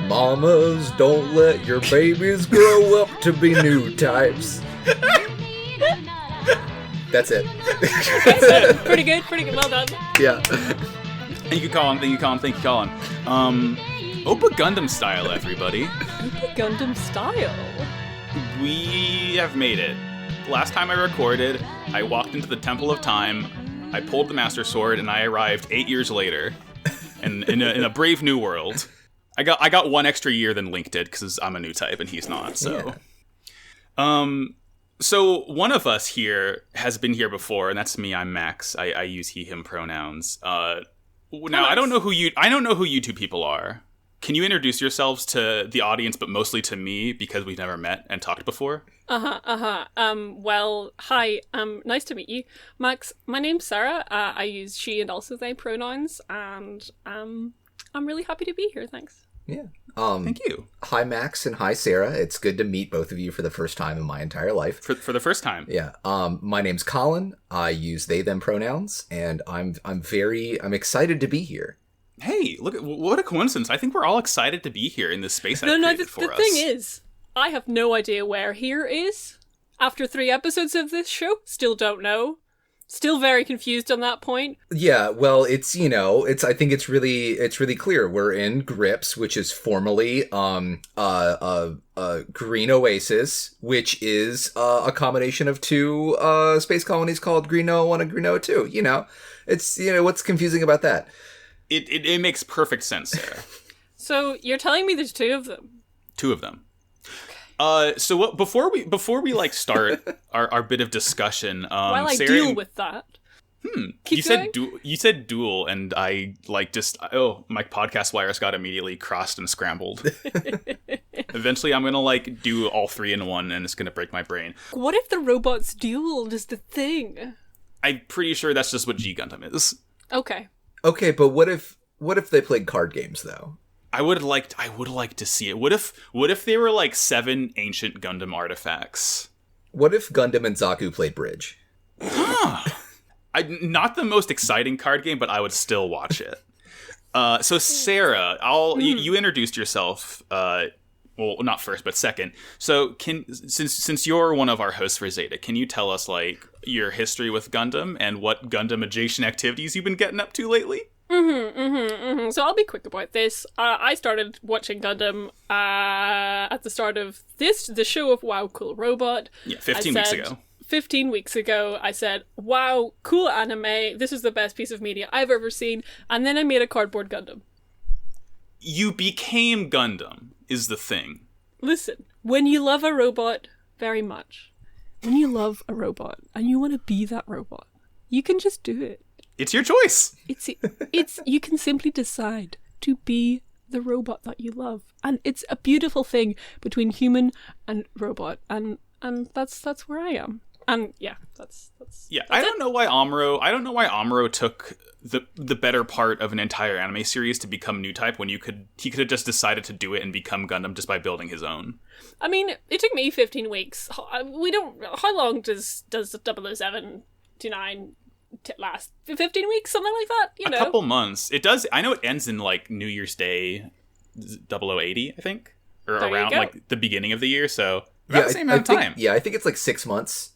Mamas, don't let your babies grow up to be new types. That's it. Pretty good. Well done. Yeah. Thank you, Colin. Oppa Gundam style, everybody. Oppa Gundam style? We have made it. Last time I recorded, I walked into the Temple of Time, I pulled the Master Sword, and I arrived 8 years later. And in a brave new world. I got 1 extra year than Link did, because I'm a new type and he's not, so... Yeah. So one of us here has been here before, and that's me. I'm Max. I use he, him pronouns. Now I don't know who you two people are. Can you introduce yourselves to the audience, but mostly to me, because we've never met and talked before? Well, hi. Nice to meet you. Max, my name's Sarah. I use she and also they pronouns, and I'm really happy to be here, thanks. Yeah. Thank you. Hi, Max, and hi, Sarah. It's good to meet both of you for the first time in my entire life. For the first time. Yeah. My name's Colin. I use they, them pronouns, and I'm excited to be here. Hey, look, what a coincidence. I think we're all excited to be here in this space I've created for us. The thing is, I have no idea where here is. After 3 episodes of this show, still don't know. Still very confused on that point. Yeah, well, I think it's really clear. We're in Grips, which is formerly Green Oasis, which is a combination of 2 space colonies called Green 01 and Green 02. It's what's confusing about that? It makes perfect sense, Sarah. So you're telling me there's 2 of them? 2 of them. So what? Before we like start our bit of discussion, while I Sarah, deal with that. You said duel, and I my podcast wires got immediately crossed and scrambled. Eventually, I'm gonna do all 3 in one, and it's gonna break my brain. What if the robots dueled is the thing? I'm pretty sure that's just what G Gundam is. Okay, but what if they played card games though? I would like to see it. What if they were 7 ancient Gundam artifacts? What if Gundam and Zaku played bridge? Not the most exciting card game, but I would still watch it. So Sarah, you introduced yourself. Well, not first, but second. So since you're one of our hosts for Zeta, can you tell us your history with Gundam and what Gundam adjacent activities you've been getting up to lately? So I'll be quick about this. I started watching Gundam at the start of the show of Wow, Cool Robot. Yeah, 15 weeks ago. 15 weeks ago, I said, wow, cool anime. This is the best piece of media I've ever seen. And then I made a cardboard Gundam. You became Gundam, is the thing. Listen, when you love a robot very much, when you love a robot and you want to be that robot, you can just do it. It's your choice. It's you can simply decide to be the robot that you love, and it's a beautiful thing between human and robot, and that's where I am. And yeah, that's I don't know why Amuro took the better part of an entire anime series to become new type when he could have just decided to do it and become Gundam just by building his own. I mean, it took me 15 weeks. How long does 007 to 9 last? 15 weeks, something like that, A couple months. It does. I know it ends in New Year's Day 0080, I think, or there around the beginning of the year, so about the same amount of time. I think it's 6 months.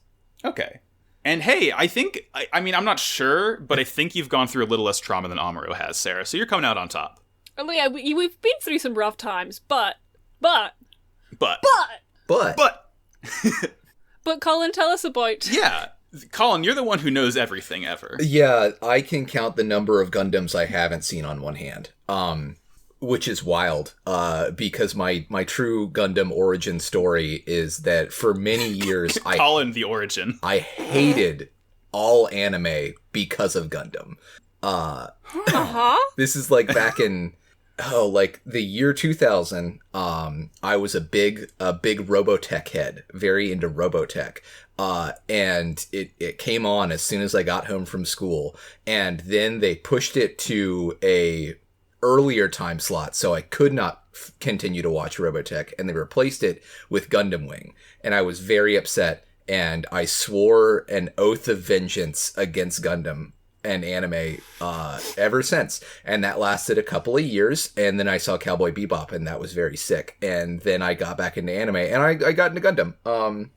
Okay. And hey, I'm not sure, but I think you've gone through a little less trauma than Amuro has, Sarah, so you're coming out on top. Oh yeah, we've been through some rough times, but Colin, tell us about... Yeah. Colin, you're the one who knows everything ever. Yeah, I can count the number of Gundams I haven't seen on one hand, which is wild, because my true Gundam origin story is that for many years... Colin, the origin. I hated all anime because of Gundam. This is back in... the year 2000, I was a big Robotech head, very into Robotech. And it came on as soon as I got home from school, and then they pushed it to a earlier time slot, so I could not continue to watch Robotech, and they replaced it with Gundam Wing, and I was very upset, and I swore an oath of vengeance against Gundam and anime ever since, and that lasted a couple of years, and then I saw Cowboy Bebop, and that was very sick, and then I got back into anime, and I got into Gundam.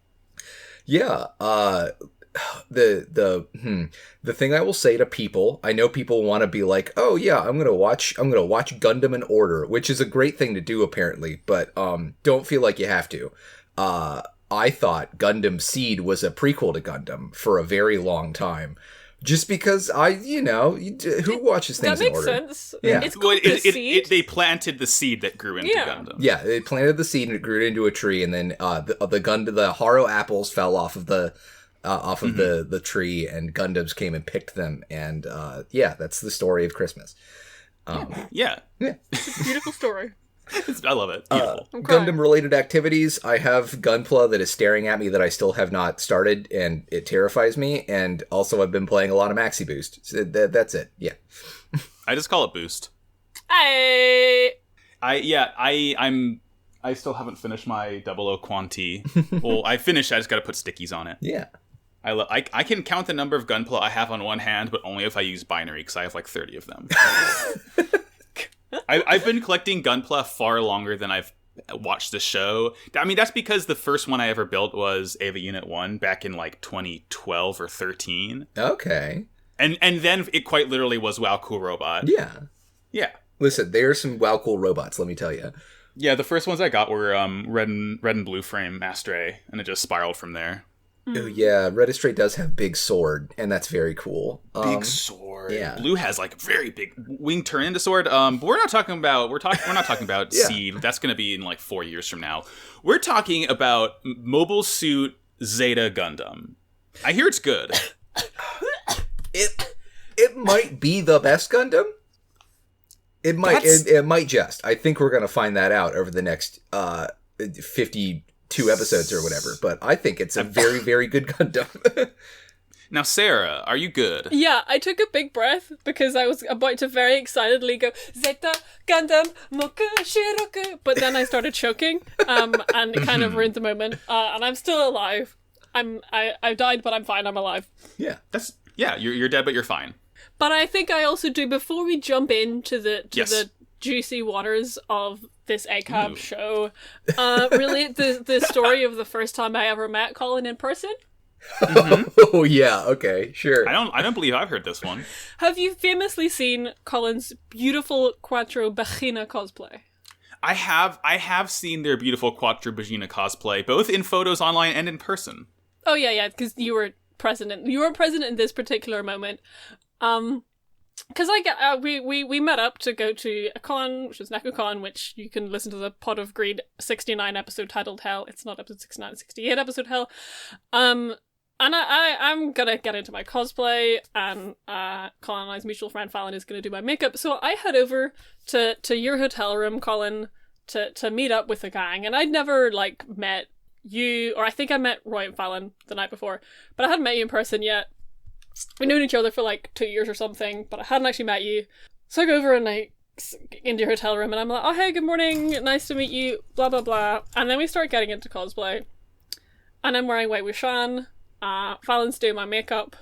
The thing I will say to people, I know people want to be like, oh yeah, I'm gonna watch Gundam in order, which is a great thing to do apparently, but don't feel like you have to. I thought Gundam Seed was a prequel to Gundam for a very long time. Just because who watches things in order? That makes sense. Yeah. It's called the seed. They planted the seed that grew into Gundam. Yeah, they planted the seed and it grew into a tree, and then the Haro apples fell off of the the tree, and Gundams came and picked them, and that's the story of Christmas. Yeah. It's a beautiful story. I love it. Beautiful. Gundam-related activities. I have Gunpla that is staring at me that I still have not started, and it terrifies me. And also, I've been playing a lot of Maxi Boost. So that's it. Yeah. I just call it Boost. I still haven't finished my 00 Quanti. Well, I finished. I just got to put stickies on it. Yeah. I can count the number of Gunpla I have on one hand, but only if I use binary, because I have like 30 of them. I've been collecting Gunpla far longer than I've watched the show. I mean, that's because the first one I ever built was Eva Unit 1 back in like 2012 or 13. Okay. And then it quite literally was Wow Cool Robot. Yeah. Yeah. Listen, there are some Wow Cool robots, let me tell you. Yeah, the first ones I got were red and blue frame Astray, and it just spiraled from there. Oh yeah, Red Astray does have big sword, and that's very cool. Big sword. Yeah. Blue has like very big wing turn into sword. But we're not talking about Yeah. Seed. That's going to be in like 4 years from now. We're talking about Mobile Suit Zeta Gundam. I hear it's good. It might be the best Gundam. It might. It might just. I think we're gonna find that out over the next 52 episodes or whatever. But I think it's a very, very good Gundam. Now, Sarah, are you good? Yeah, I took a big breath because I was about to very excitedly go Zeta Gundam Moku Shiroku, but then I started choking, and it kind of ruined the moment. And I'm still alive. I died, but I'm fine. I'm alive. Yeah, You're dead, but you're fine. But I think I also do, before we jump into the Yes. juicy waters of this Aeug show, really the story of the first time I ever met Colin in person. Oh yeah, okay, sure. I don't believe I've heard this one. Have you famously seen Colin's beautiful Quattro Bajeena cosplay? I have seen their beautiful Quattro Bajeena cosplay, both in photos online and in person. Oh yeah, because you were present in this particular moment. Because we met up to go to a con, which was NecoCon, which you can listen to the Pot of Greed 69 episode titled Hell. It's not episode 69, it's 68 episode Hell. And I'm gonna get into my cosplay, and Colin and I's mutual friend Fallon is gonna do my makeup. So I head over to your hotel room, Colin, to meet up with the gang. And I'd never met you, or I think I met Roy and Fallon the night before, but I hadn't met you in person yet. We've known each other for 2 years or something, but I hadn't actually met you. So I go over and into your hotel room, and I'm like, oh hey, good morning, nice to meet you, blah blah blah. And then we start getting into cosplay, and I'm wearing Wei Wuxian. Fallon's doing my makeup,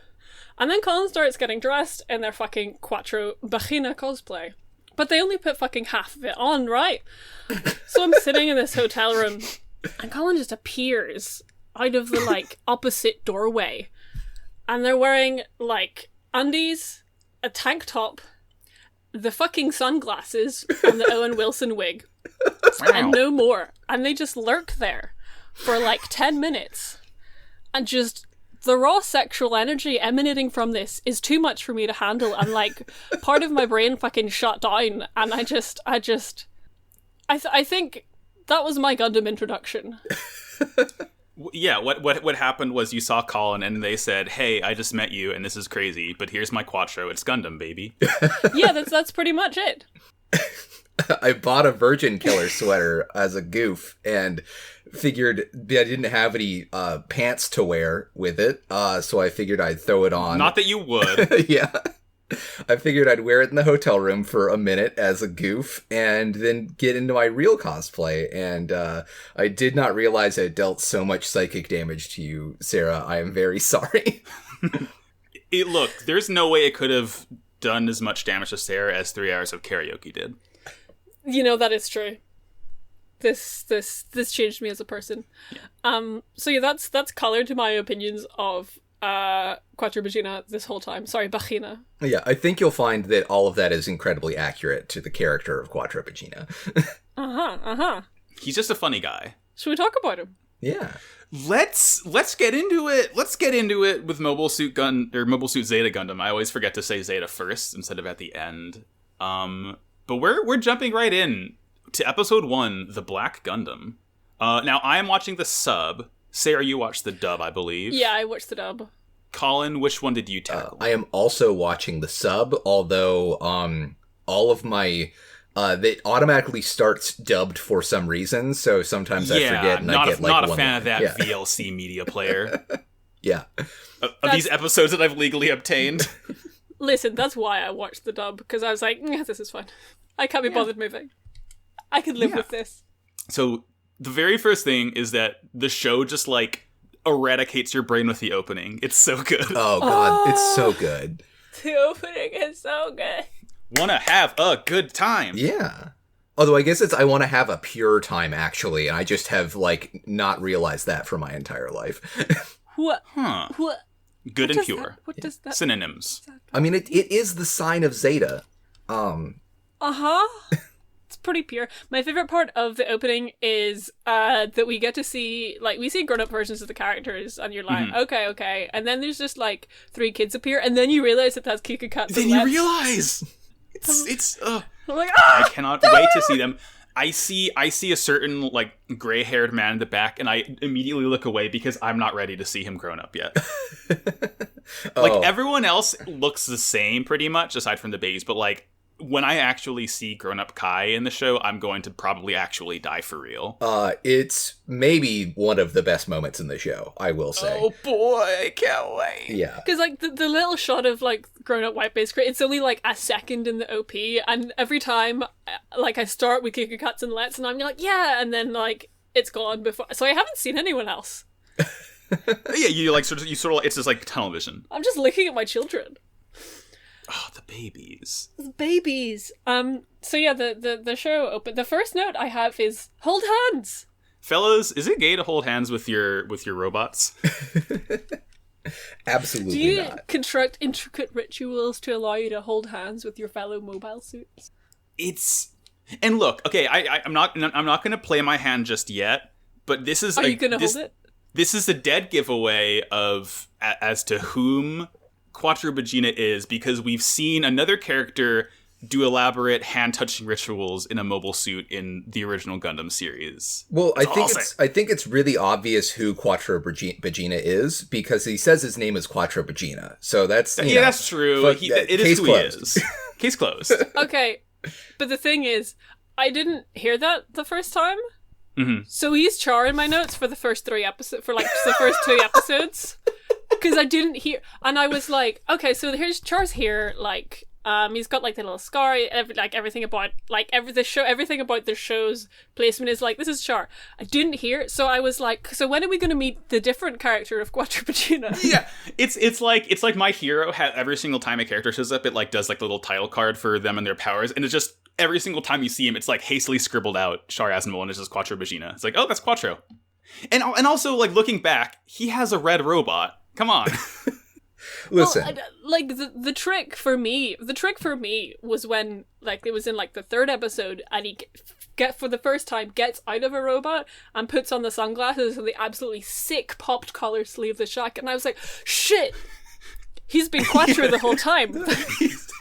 and then Colin starts getting dressed in their fucking Quattro Bajeena cosplay. But they only put fucking half of it on, right? So I'm sitting in this hotel room, and Colin just appears out of the opposite doorway. And they're wearing, undies, a tank top, the fucking sunglasses, and the Owen Wilson wig. Wow. And no more. And they just lurk there for 10 minutes. And just the raw sexual energy emanating from this is too much for me to handle. And part of my brain fucking shut down. And I think that was my Gundam introduction. Yeah, what happened was you saw Colin and they said, hey, I just met you and this is crazy, but here's my Quattro, it's Gundam, baby. Yeah, that's pretty much it. I bought a Virgin Killer sweater as a goof and figured I didn't have any pants to wear with it, so I figured I'd throw it on. Not that you would. Yeah. I figured I'd wear it in the hotel room for a minute as a goof and then get into my real cosplay. And I did not realize it dealt so much psychic damage to you, Sarah. I am very sorry. Look, there's no way it could have done as much damage to Sarah as 3 hours of karaoke did. That is true. This changed me as a person. Yeah. So yeah, that's colored to my opinions of Quattro Bajeena this whole time. Sorry, Bajeena. Yeah, I think you'll find that all of that is incredibly accurate to the character of Quattro Bajeena. He's just a funny guy. Should we talk about him? Yeah. Let's get into it. Let's get into it with Mobile Suit Mobile Suit Zeta Gundam. I always forget to say Zeta first instead of at the end. But we're jumping right in to episode 1, The Black Gundam. Now I am watching the sub. Sarah, you watched the dub, I believe. Yeah, I watched the dub. Colin, which one did you tackle? I am also watching the sub, although all of my that automatically starts dubbed for some reason, so sometimes I forget and I get like not a fan of that VLC media player. Yeah. Of these episodes that I've legally obtained. Listen, that's why I watched the dub, because I was like, this is fun. I can't be bothered moving. I can live with this. So the very first thing is that the show just like eradicates your brain with the opening. It's so good. Oh god, it's so good. The opening is so good. Wanna have a good time. Yeah. Although I guess it's I want to have a pure time, actually, and I just have like not realized that for my entire life. What? Huh. What? Good and pure. What does that? Synonyms. I mean, it is the sign of Zeta. It's pretty pure. My favorite part of the opening is that we get to see, like, we see grown-up versions of the characters, and you're like, okay. And then there's just, like, 3 kids appear, and then you realize that that's Kika Katsu. Then you realize! It's I'm like, I cannot wait to see them. I see a certain, like, gray-haired man in the back, and I immediately look away because I'm not ready to see him grown up yet. Like, everyone else looks the same, pretty much, aside from the babies, but, like, when I actually see grown-up Kai in the show, I'm going to probably actually die for real. It's maybe one of the best moments in the show, I will say. Oh boy, I can't wait. Yeah. Because, like, the little shot of, like, grown-up white base, it's only, like, a second in the OP, and every time, like, I start with Kika Katsu and Let's, and I'm like, yeah, and then, like, it's gone before. So I haven't seen anyone else. Yeah, you, like, sort of, it's just, like, tunnel vision. I'm just looking at my children. Oh, the babies. The babies. So yeah, the show opened. The first note I have is hold hands. Fellas, is it gay to hold hands with your robots? Absolutely Do you not. construct intricate rituals to allow you to hold hands with your fellow mobile suits? And look, okay, I'm not going to play my hand just yet, but this is Are you going to hold it? This is a dead giveaway of as to whom Quattro Bajeena is, because we've seen another character do elaborate hand-touching rituals in a mobile suit in the original Gundam series. Well, I think it's really obvious who Quattro Bajeena is, because he says his name is Quattro Bajeena. So that's that's true. It is who closed. He is. Case closed. Okay, but the thing is, I didn't hear that the first time. Mm-hmm. So he's Char in my notes for the first 3 episodes, for like the first 2 episodes. Because I didn't hear, and I was like, okay, so here's Char's here, like, he's got like the little scar, everything about, like, everything about the show's placement is like, this is Char. I didn't hear, so I was like, so when are we going to meet the different character of Quattro Bajeena? Yeah, it's like My Hero has every single time a character shows up, it like does like the little title card for them and their powers, and it's just every single time you see him, it's like hastily scribbled out Char Aznavour, and it's just Quattro Bajeena. It's like, oh, that's Quattro. And also, like, looking back, he has a red robot. Come on. Listen. Well, like, the trick for me was when, like, it was in, like, the 3rd episode, and he for the first time gets out of a robot and puts on the sunglasses and the absolutely sick popped collar sleeveless jacket, and I was like, shit! He's been Quattro the whole time.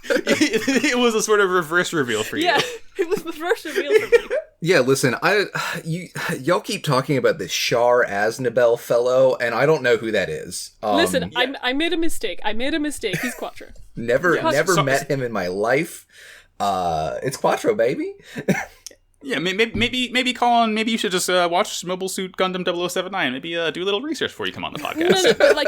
It was a sort of reverse reveal for you. Yeah, it was the reverse reveal for me. Yeah, listen, y'all keep talking about this Char Aznavour fellow, and I don't know who that is. Listen, yeah. I made a mistake. He's Quattro. Never met him in my life. It's Quattro, baby. Yeah, maybe Colin, maybe you should just watch Mobile Suit Gundam 0079. Maybe do a little research before you come on the podcast. No, but like,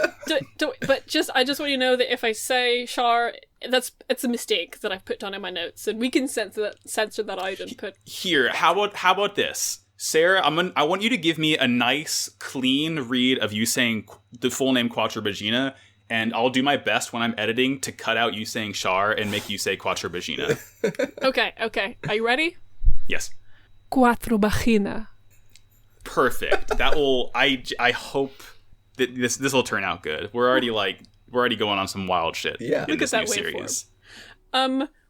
I just want you to know that if I say Char, it's a mistake that I've put down in my notes, and we can censor that out and put. Here, how about this, Sarah? I want you to give me a nice, clean read of you saying the full name Quattro Bajeena, and I'll do my best when I'm editing to cut out you saying Char and make you say Quattro Bajeena. Okay. Are you ready? Yes. Quattro Bajeena. Perfect. That will. I hope that this will turn out good. We're already going on some wild shit. Yeah. In this new series.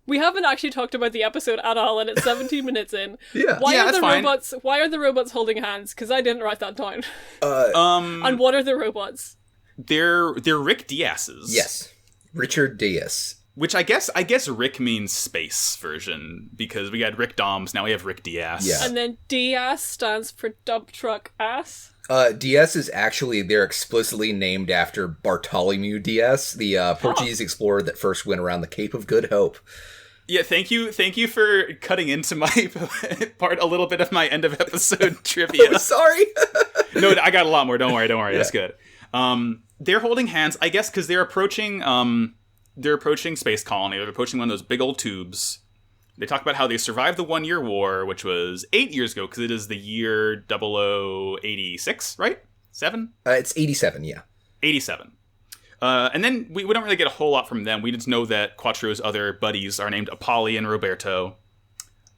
We haven't actually talked about the episode at all, and it's 17 minutes in. Yeah. Why are the fine. robots? Why are the robots holding hands? Because I didn't write that down. And what are the robots? They're Rick Diaz's. Yes. Richard Diaz. Which I guess Rick means space version, because we had Rick Doms, now we have Rick Diaz. Yeah. And then Diaz stands for dump truck ass. Diaz is actually, they're explicitly named after Bartolomeu Diaz, the Portuguese explorer that first went around the Cape of Good Hope. Yeah, thank you for cutting into my part, a little bit of my end of episode trivia. I'm sorry. No, I got a lot more. Don't worry. Yeah. That's good. They're holding hands, I guess, because they're approaching Space Colony. They're approaching one of those big old tubes. They talk about how they survived the 1 year war, which was 8 years ago, because it is the year 0086, right? 7? It's 87, yeah. 87. And then we don't really get a whole lot from them. We just know that Quattro's other buddies are named Apolli and Roberto.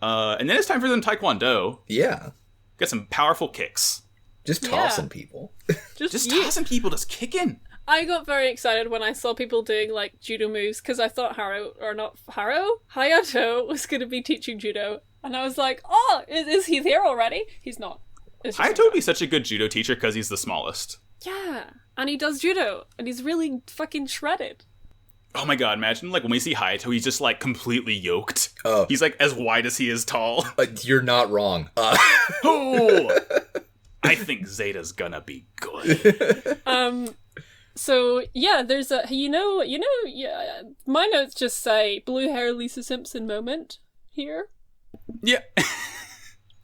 And then it's time for them Taekwondo. Yeah. Get some powerful kicks. Just tossing people. Just tossing people, just kicking. I got very excited when I saw people doing like judo moves because I thought Hayato was going to be teaching judo, and I was like, "Oh, is he there already?" He's not. Hayato would be such a good judo teacher because he's the smallest. Yeah, and he does judo, and he's really fucking shredded. Oh my god! Imagine like when we see Hayato, he's just like completely yoked. Oh, he's like as wide as he is tall. You're not wrong. Oh, I think Zeta's gonna be good. So yeah, there's a yeah. My notes just say blue hair Lisa Simpson moment here. Yeah,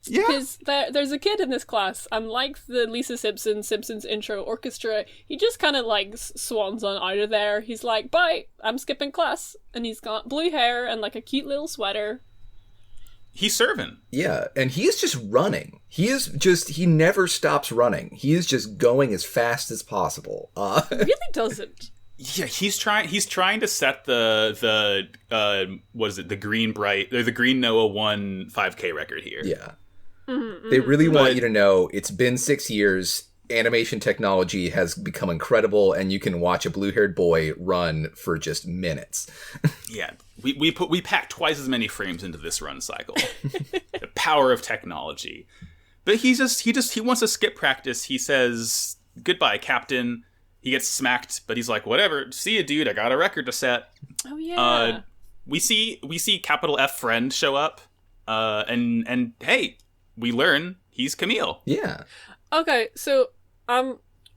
yeah. Because there's a kid in this class, and like the Lisa Simpson's intro orchestra, he just kind of like swans on out of there. He's like, "Bye, I'm skipping class," and he's got blue hair and like a cute little sweater. He's serving. Yeah, and he is just running. He never stops running. He is just going as fast as possible. He really doesn't. Yeah, he's trying to set the what is it, the Green Noah 1 5K record here. Yeah. They really want you to know it's been 6 years. Animation technology has become incredible, and you can watch a blue-haired boy run for just minutes. Yeah, we packed twice as many frames into this run cycle. The power of technology. But he wants to skip practice. He says goodbye, Captain. He gets smacked, but he's like, whatever. See you, dude. I got a record to set. Oh yeah. We see capital F friend show up. And hey, we learn he's Camille. Yeah. Okay, so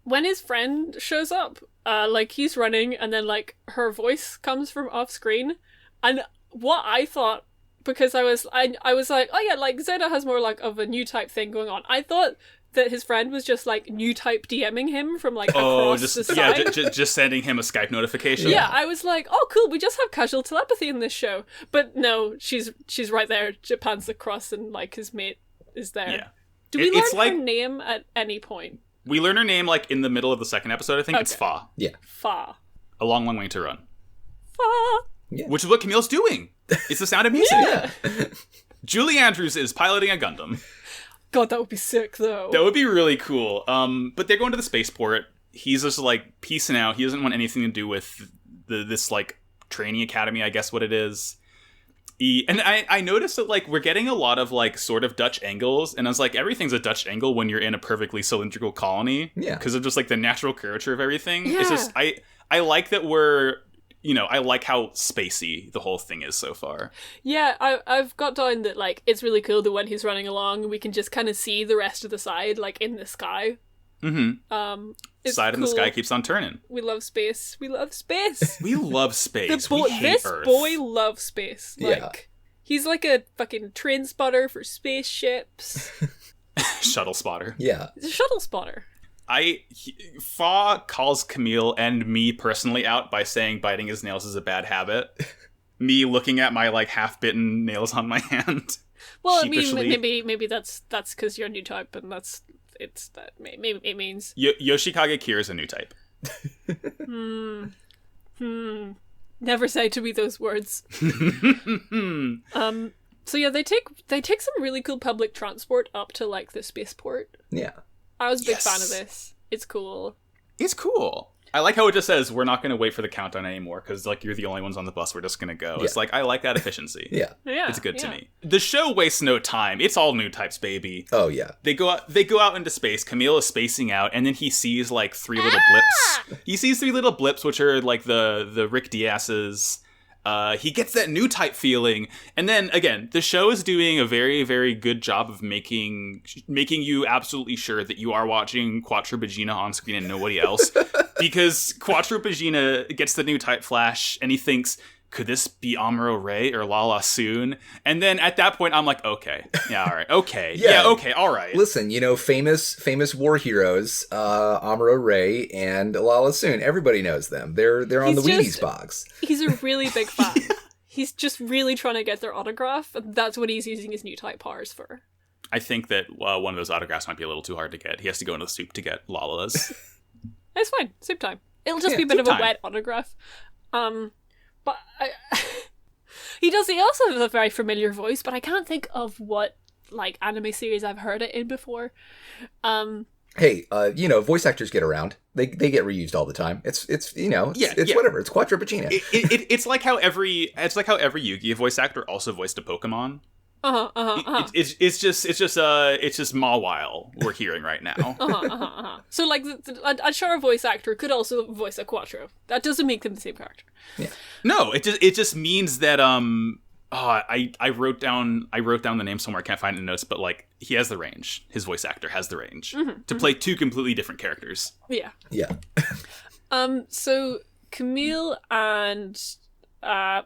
when his friend shows up, like he's running, and then like her voice comes from off screen, and what I thought, because I was like, oh yeah, like Zeta has more like of a new type thing going on. I thought that his friend was just like new type DMing him from like across the side. just sending him a Skype notification. Yeah, I was like, oh cool, we just have casual telepathy in this show. But no, she's right there. She pans across, and like his mate is there. Yeah. Do we learn her name at any point? We learn her name like in the middle of the second episode. I think it's Fa. Yeah. Fa. A long, long way to run. Fa. Yeah. Which is what Camille's doing. It's the sound of music. Yeah. Julie Andrews is piloting a Gundam. God, that would be sick, though. That would be really cool. But they're going to the spaceport. He's just like peacing out. He doesn't want anything to do with this like training academy, I guess what it is. And I noticed that like we're getting a lot of like sort of Dutch angles, and I was like, everything's a Dutch angle when you're in a perfectly cylindrical colony. Yeah. Because of just like the natural curvature of everything. Yeah. It's just I like that we're, I like how spacey the whole thing is so far. Yeah, I've got down that like it's really cool that when he's running along, we can just kind of see the rest of the side like in the sky. Mm-hmm. It's side in the cool. sky keeps on turning. We love space. We love space. We love space. We hate this Earth. Earth. Boy loves space. Like, Yeah. he's like a fucking train spotter for spaceships. Shuttle spotter. Yeah. He's a shuttle spotter. Fa calls Camille and me personally out by saying biting his nails is a bad habit. Me looking at my like half-bitten nails on my hand. Well, sheepishly. I mean, maybe that's because you're a new type, and maybe it means Yoshikage Kira is a new type. Never say to me those words. So yeah, they take some really cool public transport up to like the spaceport. Yeah. I was a big fan of this. It's cool. It's cool. I like how it just says, we're not going to wait for the countdown anymore, because, like, you're the only ones on the bus, we're just going to go. Yeah. It's like, I like that efficiency. Yeah. It's good to me. The show wastes no time. It's all new types, baby. Oh, yeah. They go out into space, Camille is spacing out, and then he sees, like, 3 little blips. He sees 3 little blips, which are, like, the Rick Diaz's. He gets that new type feeling, and then again, the show is doing a very, very good job of making you absolutely sure that you are watching Quattro Bajeena on screen and nobody else, because Quattro Bajeena gets the new type flash, and he thinks, could this be Amuro Ray or Lalah soon? And then at that point, I'm like, okay, yeah, all right, okay, yeah, okay, all right. Listen, famous war heroes, Amuro Ray and Lalah Sune. Everybody knows them. They're on the Wheaties box. He's a really big fan. He's just really trying to get their autograph. That's what he's using his new type powers for. I think that one of those autographs might be a little too hard to get. He has to go into the soup to get Lalah's. It's fine. Soup time. It'll just be a bit of a wet autograph. But he also has a very familiar voice, but I can't think of what like anime series I've heard it in before. Hey, voice actors get around. They get reused all the time. It's whatever. It's Quattro Bajeena. It's like how every Yu-Gi-Oh voice actor also voiced a Pokemon. It's just Mawile we're hearing right now. So like a Char voice actor could also voice a Quattro. That doesn't make them the same character. Yeah. No, it just means that I wrote down the name somewhere. I can't find it in the notes, but like he has the range. His voice actor has the range to play 2 completely different characters. Yeah. Yeah. So Camille and Fa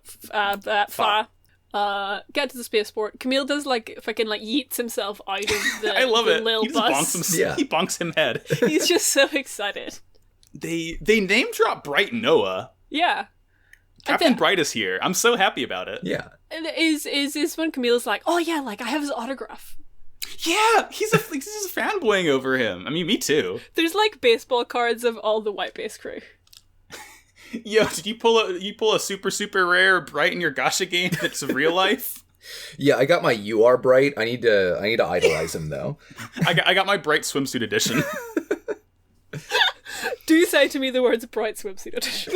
get to the spaceport. Camille does like fucking like yeets himself out of the I love it. Lil He just bus. He bonks him head. He's just so excited. They name drop Bright Noah. Yeah. Captain Bright is here. I'm so happy about it. Yeah. And is when Camille's like, oh yeah, like I have his autograph. Yeah, he's just fanboying over him. I mean, me too. There's like baseball cards of all the White Base crew. Yo, did you pull a super rare Bright in your Gacha game that's real life? Yeah, I got my UR Bright. I need to idolize him though. I got my Bright swimsuit edition. Do say to me the words Bright swimsuit edition.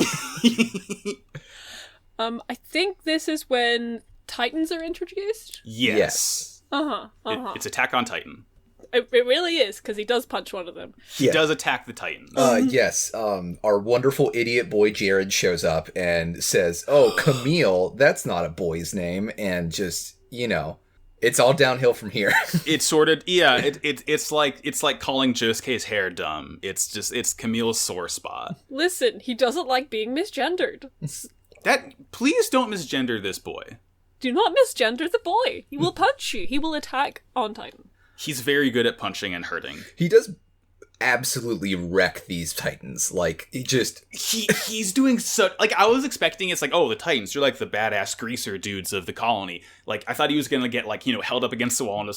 I think this is when Titans are introduced. Yes. It's Attack on Titan. It really is, because he does punch one of them. He does attack the Titans. Yes. Our wonderful idiot boy Jared shows up and says, "Oh, Camille, that's not a boy's name," and just it's all downhill from here. It's sort of it's like calling Josuke's hair dumb. It's Camille's sore spot. Listen, he doesn't like being misgendered. Please don't misgender this boy. Do not misgender the boy. He will punch you. He will attack on Titan. He's very good at punching and hurting. He does absolutely wreck these Titans. Like, he's doing so... Like, I was expecting it's like, oh, the Titans, you're like the badass greaser dudes of the colony. Like, I thought he was gonna get, like, held up against the wall and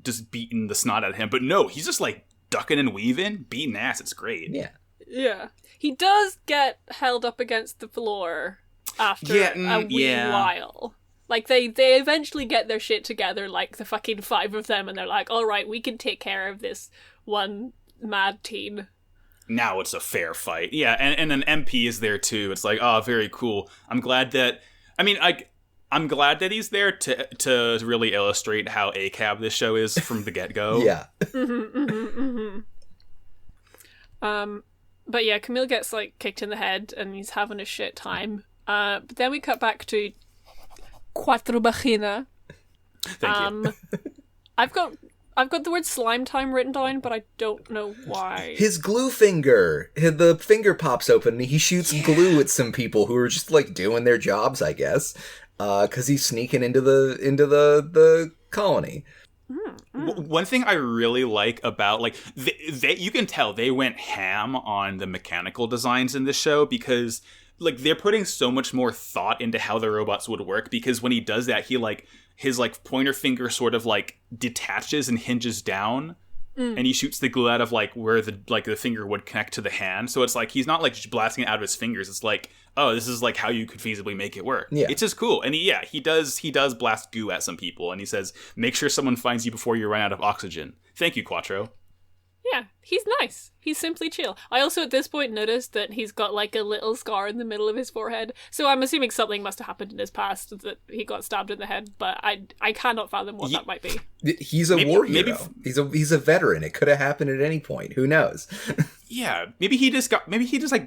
just beating the snot out of him. But no, he's just, like, ducking and weaving, beating ass. It's great. Yeah. Yeah. He does get held up against the floor after a wee while. Like, they eventually get their shit together, like, the fucking 5 of them, and they're like, alright, we can take care of this one mad teen. Now it's a fair fight. Yeah, and an MP is there, too. It's like, oh, very cool. I'm glad that... I mean, I'm glad that he's there to really illustrate how ACAB this show is from the get-go. Yeah. But yeah, Camille gets, like, kicked in the head, and he's having a shit time. But then we cut back to Quattro Bajeena. Thank you. I've got the word slime time written down, but I don't know why. His glue finger. The finger pops open and he shoots glue at some people who are just like doing their jobs, I guess. Because he's sneaking into the colony. One thing I really like about, like, you can tell they went ham on the mechanical designs in this show, because like they're putting so much more thought into how the robots would work, because when he does that, he like his like pointer finger sort of like detaches and hinges down and he shoots the glue out of like where the finger would connect to the hand. So it's like he's not like just blasting it out of his fingers. It's like, oh, this is like how you could feasibly make it work. Yeah. It's just cool. And he does blast goo at some people, and he says, make sure someone finds you before you run out of oxygen. Thank you, Quattro. Yeah, he's nice. He's simply chill. I also at this point noticed that he's got like a little scar in the middle of his forehead. So I'm assuming something must have happened in his past that he got stabbed in the head, but I cannot fathom what that might be. He's a war hero. He's a veteran. It could have happened at any point. Who knows? Yeah, maybe he just like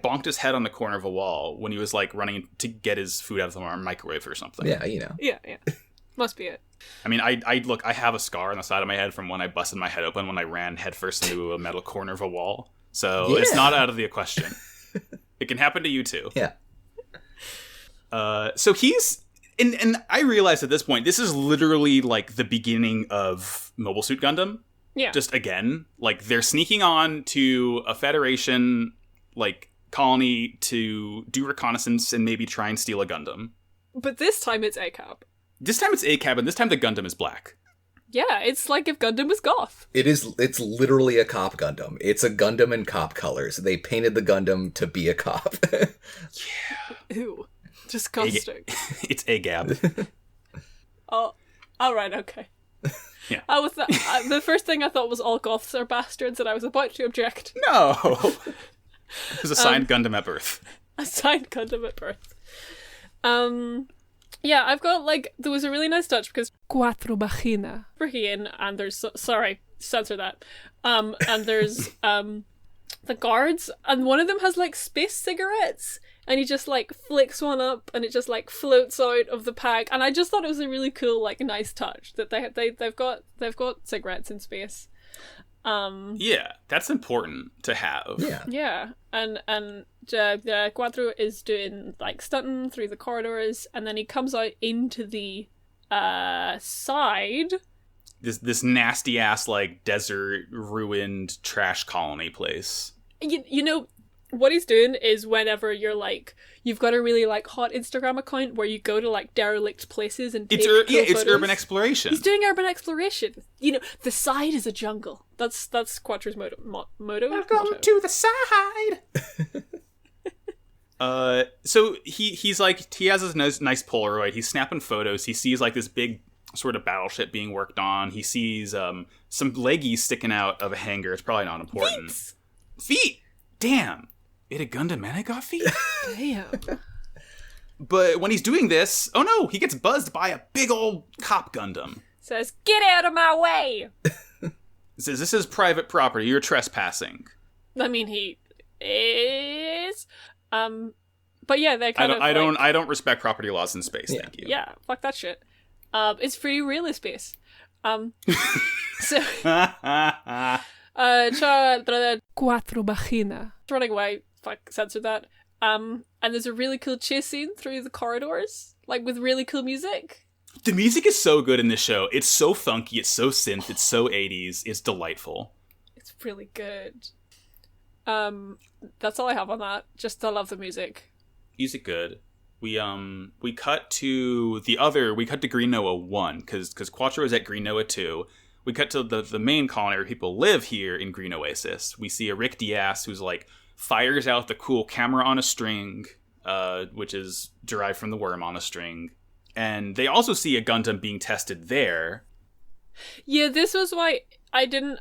bonked his head on the corner of a wall when he was like running to get his food out of the microwave or something. Yeah, you know. Yeah. Must be it. I mean, I have a scar on the side of my head from when I busted my head open when I ran headfirst into a metal corner of a wall. So It's not out of the question. It can happen to you too. Yeah. So he's and I realized at this point this is literally like the beginning of Mobile Suit Gundam. Yeah. Just again, like they're sneaking on to a Federation like colony to do reconnaissance and maybe try and steal a Gundam. But this time it's ACAB. This time it's ACAB, and this time the Gundam is black. Yeah, it's like if Gundam was goth. It's literally a cop Gundam. It's a Gundam in cop colors. They painted the Gundam to be a cop. Yeah. Ew. Disgusting. It's AGAB. Oh, alright, okay. Yeah. The first thing I thought was all goths are bastards, and I was about to object. No! It was a signed Gundam at birth. A signed Gundam at birth. Yeah, I've got, like, there was a really nice touch because Quattro Bajeena. And there's, sorry, censor that. And there's, the guards, and one of them has, like, space cigarettes, and he just, like, flicks one up, and it just, like, floats out of the pack, and I just thought it was a really cool, like, nice touch, that they've got cigarettes in space. Yeah, that's important to have. Yeah, and Quattro is doing like stunting through the corridors, and then he comes out into the side. This nasty ass like desert ruined trash colony place. You know what he's doing is whenever you're like you've got a really like hot Instagram account where you go to like derelict places and take cool it's photos. urban exploration. He's doing urban exploration. You know, the side is a jungle. That's Quattro's motto. Welcome to the side. So he's like he has this nice Polaroid. He's snapping photos. He sees like this big sort of battleship being worked on. He sees some leggies sticking out of a hangar. It's probably not important. Feet. Damn. It a Gundam and it got feet. Damn. But when he's doing this, oh no, he gets buzzed by a big old cop Gundam. Says, "Get out of my way!" Says, "This is private property. You're trespassing." I mean, he is. But yeah, they kind of. I don't respect property laws in space. Yeah. Thank you. Yeah, fuck that shit. It's free real in space. So. Quattro Bajeena. Running away. Fuck, censor that. And there's a really cool chase scene through the corridors, like with really cool music. The music is so good in this show. It's so funky. It's so synth. It's so 80s. It's delightful. It's really good. That's all I have on that. Just I love the music. Music good. We cut to Green Noah 1 because Quattro is at Green Noah 2. We cut to the main colony where people live here in Green Oasis. We see a Rick Diaz who's like fires out the cool camera on a string, which is derived from the worm on a string. And they also see a Gundam being tested there. Yeah, this was why I didn't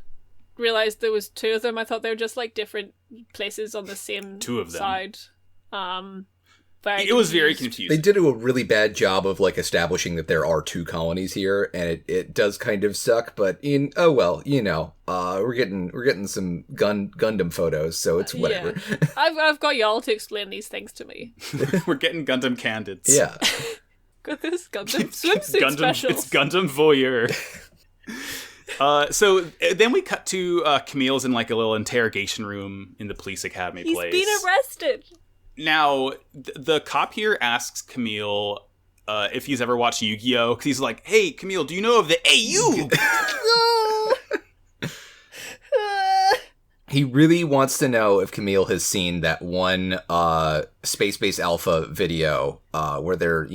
realize there was two of them. I thought they were just like different places on the same two of them. Side. It was very confusing. They did do a really bad job of like establishing that there are two colonies here, and it does kind of suck. But we're getting some Gundam photos, so it's whatever. Yeah. I've got y'all to explain these things to me. We're getting Gundam candidates. Yeah. Got this Gundam swimsuit special. It's Gundam voyeur. So then we cut to Camille's in like a little interrogation room in the police academy place. He's been arrested. Now, the cop here asks Camille if he's ever watched Yu-Gi-Oh! Because he's like, "Hey, Camille, do you know of the Aeug?" He really wants to know if Camille has seen that one Space Base Alpha video where they're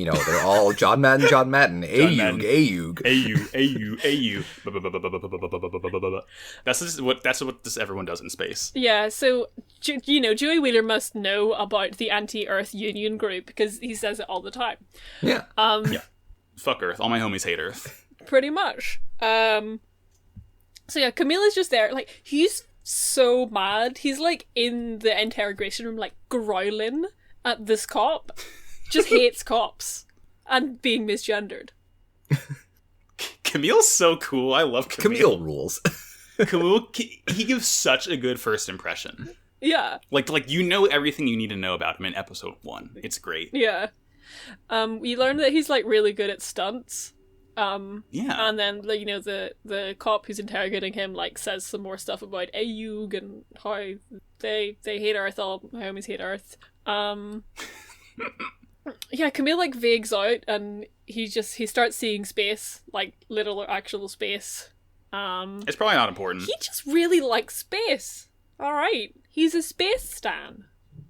all John Madden, Aeug. That's what this everyone does in space. Yeah, so, Joey Wheeler must know about the Anti-Earth Union group because he says it all the time. Yeah. Yeah. Fuck Earth. All my homies hate Earth. Pretty much. So yeah, Camille is just there. Like, he's so mad. He's like in the interrogation room, like growling at this cop. Just hates cops and being misgendered. Camille's so cool. I love Camille. Camille rules. Camille, he gives such a good first impression. Yeah. Like everything you need to know about him in episode 1. It's great. Yeah. We learn that he's like really good at stunts. Yeah. And then the cop who's interrogating him like says some more stuff about Aeug and how they hate Earth, all my homies hate Earth. Yeah, Camille like vagues out and he starts seeing space, like literal or actual space. It's probably not important. He just really likes space. Alright. He's a space stan.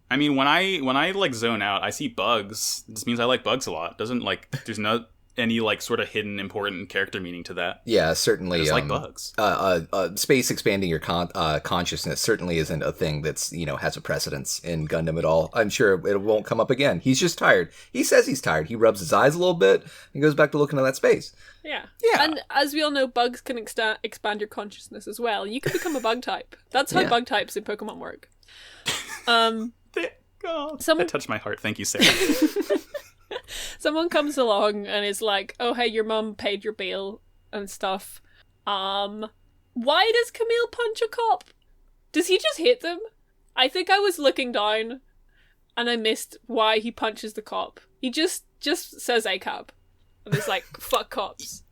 I mean, when I like zone out, I see bugs. This means I like bugs a lot. Doesn't like there's no any like sort of hidden important character meaning to that. Yeah, certainly. I just like bugs. Space expanding your consciousness certainly isn't a thing that's has a precedence in Gundam at all. I'm sure it won't come up again. He's just tired. He says he's tired. He rubs his eyes a little bit and goes back to looking at that space. Yeah. Yeah. And as we all know, bugs can expand your consciousness as well. You can become a bug type. That's how bug types in Pokemon work. That touched my heart. Thank you, Sarah. Someone comes along and is like, "Oh, hey, your mum paid your bail and stuff." Why does Camille punch a cop? Does he just hit them? I think I was looking down and I missed why he punches the cop. He just says ACAB. And it's like, fuck cops.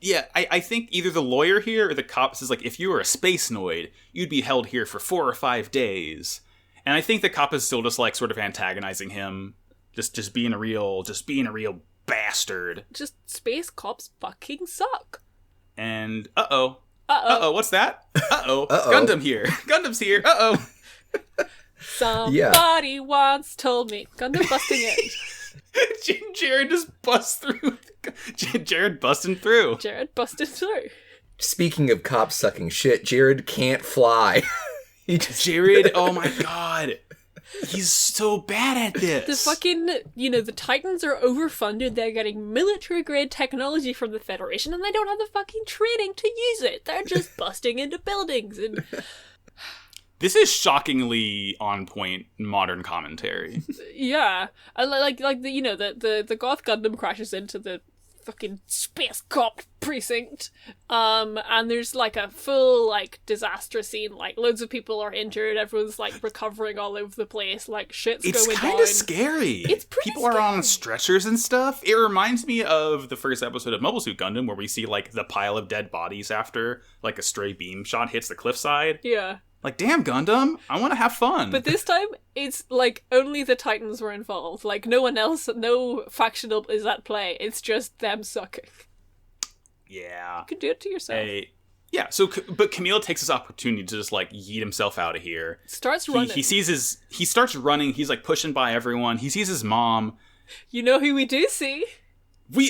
Yeah, I think either the lawyer here or the cop says, like, if you were a space noid, you'd be held here for 4 or 5 days. And I think the cop is still just, like, sort of antagonizing him. Just being a real bastard. Just space cops fucking suck. And, what's that? Gundam here. Gundam's here. Somebody once told me. Gundam busting in. Jared just busts through. Jared busting through. Jared busted through. Speaking of cops sucking shit, Jared can't fly. Jared, oh my god. He's so bad at this. The fucking, the Titans are overfunded. They're getting military-grade technology from the Federation, and they don't have the fucking training to use it. They're just busting into buildings. And this is shockingly on point modern commentary. Yeah, I like the Goth Gundam crashes into the fucking space cop precinct, and there's like a full like disaster scene, like loads of people are injured, everyone's like recovering all over the place, like shit's going down. It's kind of scary. It's pretty people scary. Are on stretchers and stuff. It reminds me of the first episode of Mobile Suit Gundam where we see like the pile of dead bodies after like a stray beam shot hits the cliffside. Yeah. Like, damn, Gundam, I want to have fun. But this time, it's like only the Titans were involved. Like, no one else, no factional is at play. It's just them sucking. Yeah. You can do it to yourself. Yeah, but Camille takes this opportunity to just, like, yeet himself out of here. Starts running. He starts running. He's, like, pushing by everyone. He sees his mom. You know who we do see? We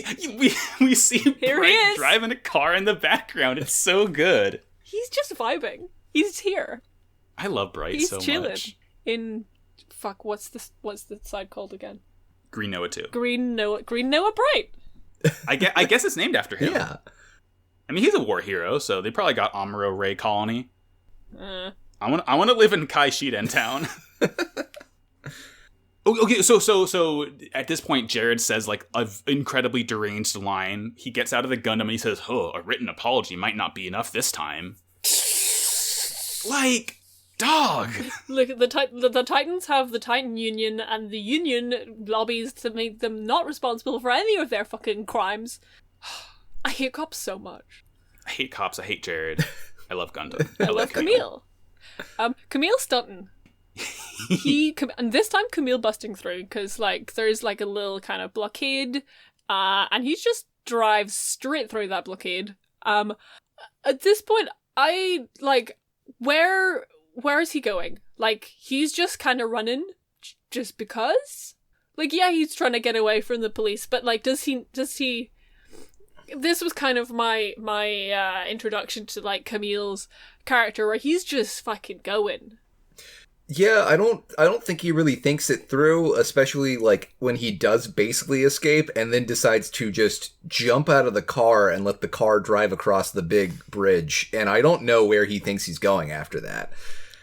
see Here Bright he is. driving a car in the background. It's so good. He's just vibing. He's here. I love Bright He's so chilling much. In what's the side called again? Green Noah 2. Green Noah Bright. I guess it's named after him. Yeah. I mean, he's a war hero, so they probably got Amuro Ray Colony. Uh. I want to live in Kai Shiden Town. Okay, so at this point, Jared says like an incredibly deranged line. He gets out of the Gundam and he says, "Oh, a written apology might not be enough this time." Like, dog. Look, the Titans have the Titan Union, and the Union lobbies to make them not responsible for any of their fucking crimes. I hate cops so much. I hate cops. I hate Jared. I love Gundam. I love Camille. Camille stunting. And this time Camille busting through because like there's like a little kind of blockade, and he just drives straight through that blockade. At this point, I like where where is he going? Like, he's just kind of running just because? Like, yeah, he's trying to get away from the police, but, like, does he... This was kind of my introduction to, like, Camille's character, where he's just fucking going. Yeah, I don't think he really thinks it through, especially, like, when he does basically escape and then decides to just jump out of the car and let the car drive across the big bridge, and I don't know where he thinks he's going after that.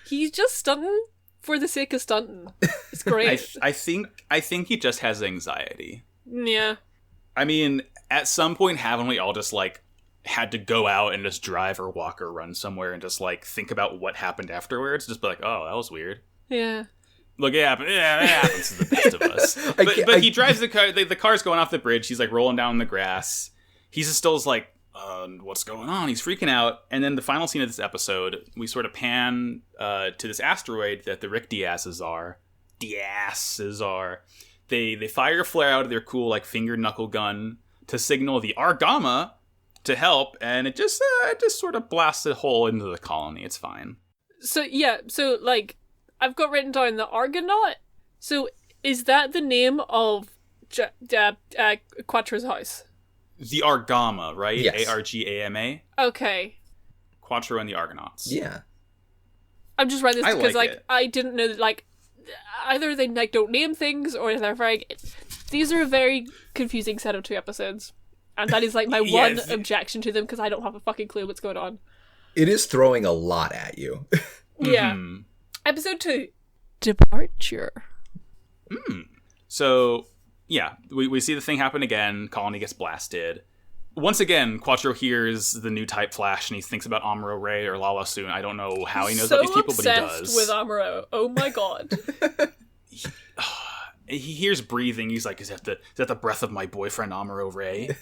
He's just stunting for the sake of stunting. It's great. I think he just has anxiety. Yeah. I mean, at some point, haven't we all just, like, had to go out and just drive or walk or run somewhere and just, like, think about what happened afterwards? Just be like, oh, that was weird. Yeah. Look, it happens to the best of us. But he drives the car, the car's going off the bridge, he's, like, rolling down the grass. He's just still like, what's going on? He's freaking out. And then the final scene of this episode, we sort of pan to this asteroid that the Rick Diaz's are. They fire a flare out of their cool, like, finger knuckle gun to signal the Argama to help, and it just sort of blasts a hole into the colony. It's fine. So, yeah, so, like, I've got written down the Argonaut. So, is that the name of Quattro's house? The Argama, right? Yes. Argama. Okay. Quattro and the Argonauts. Yeah. I'm just writing this because, like I didn't know that, like, either they, like, don't name things, or they're very... These are a very confusing set of 2 episodes. And that is, like, my one objection to them, because I don't have a fucking clue what's going on. It is throwing a lot at you. Yeah. Mm-hmm. Episode 2. Departure. So, yeah, we see the thing happen again. Colony gets blasted. Once again, Quattro hears the new type flash, and he thinks about Amuro Ray or Lalah Sune. I don't know how he knows about these people, but he does. With Amuro. Oh my god. He hears breathing. He's like, is that the breath of my boyfriend Amuro Ray?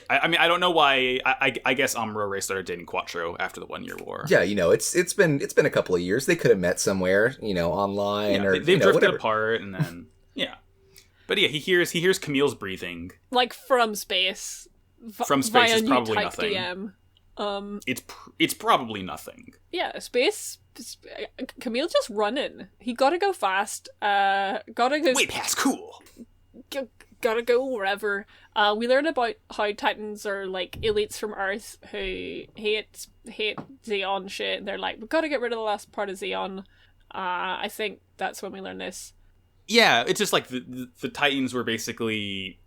I mean, I don't know why. I guess Amuro Ray started dating Quattro after the 1 Year War. Yeah, it's been a couple of years. They could have met somewhere, online, or they've drifted whatever. apart, and then yeah. But yeah, he hears Camille's breathing, like from space. From space is probably type nothing. DM. It's probably nothing. Yeah, space. Camille's just running. He gotta go fast. Gotta go way past cool. Gotta go wherever. We learn about how Titans are like elites from Earth who hate Zeon shit. And they're like, we've got to get rid of the last part of Zeon. I think that's when we learn this. Yeah, it's just like the Titans were basically,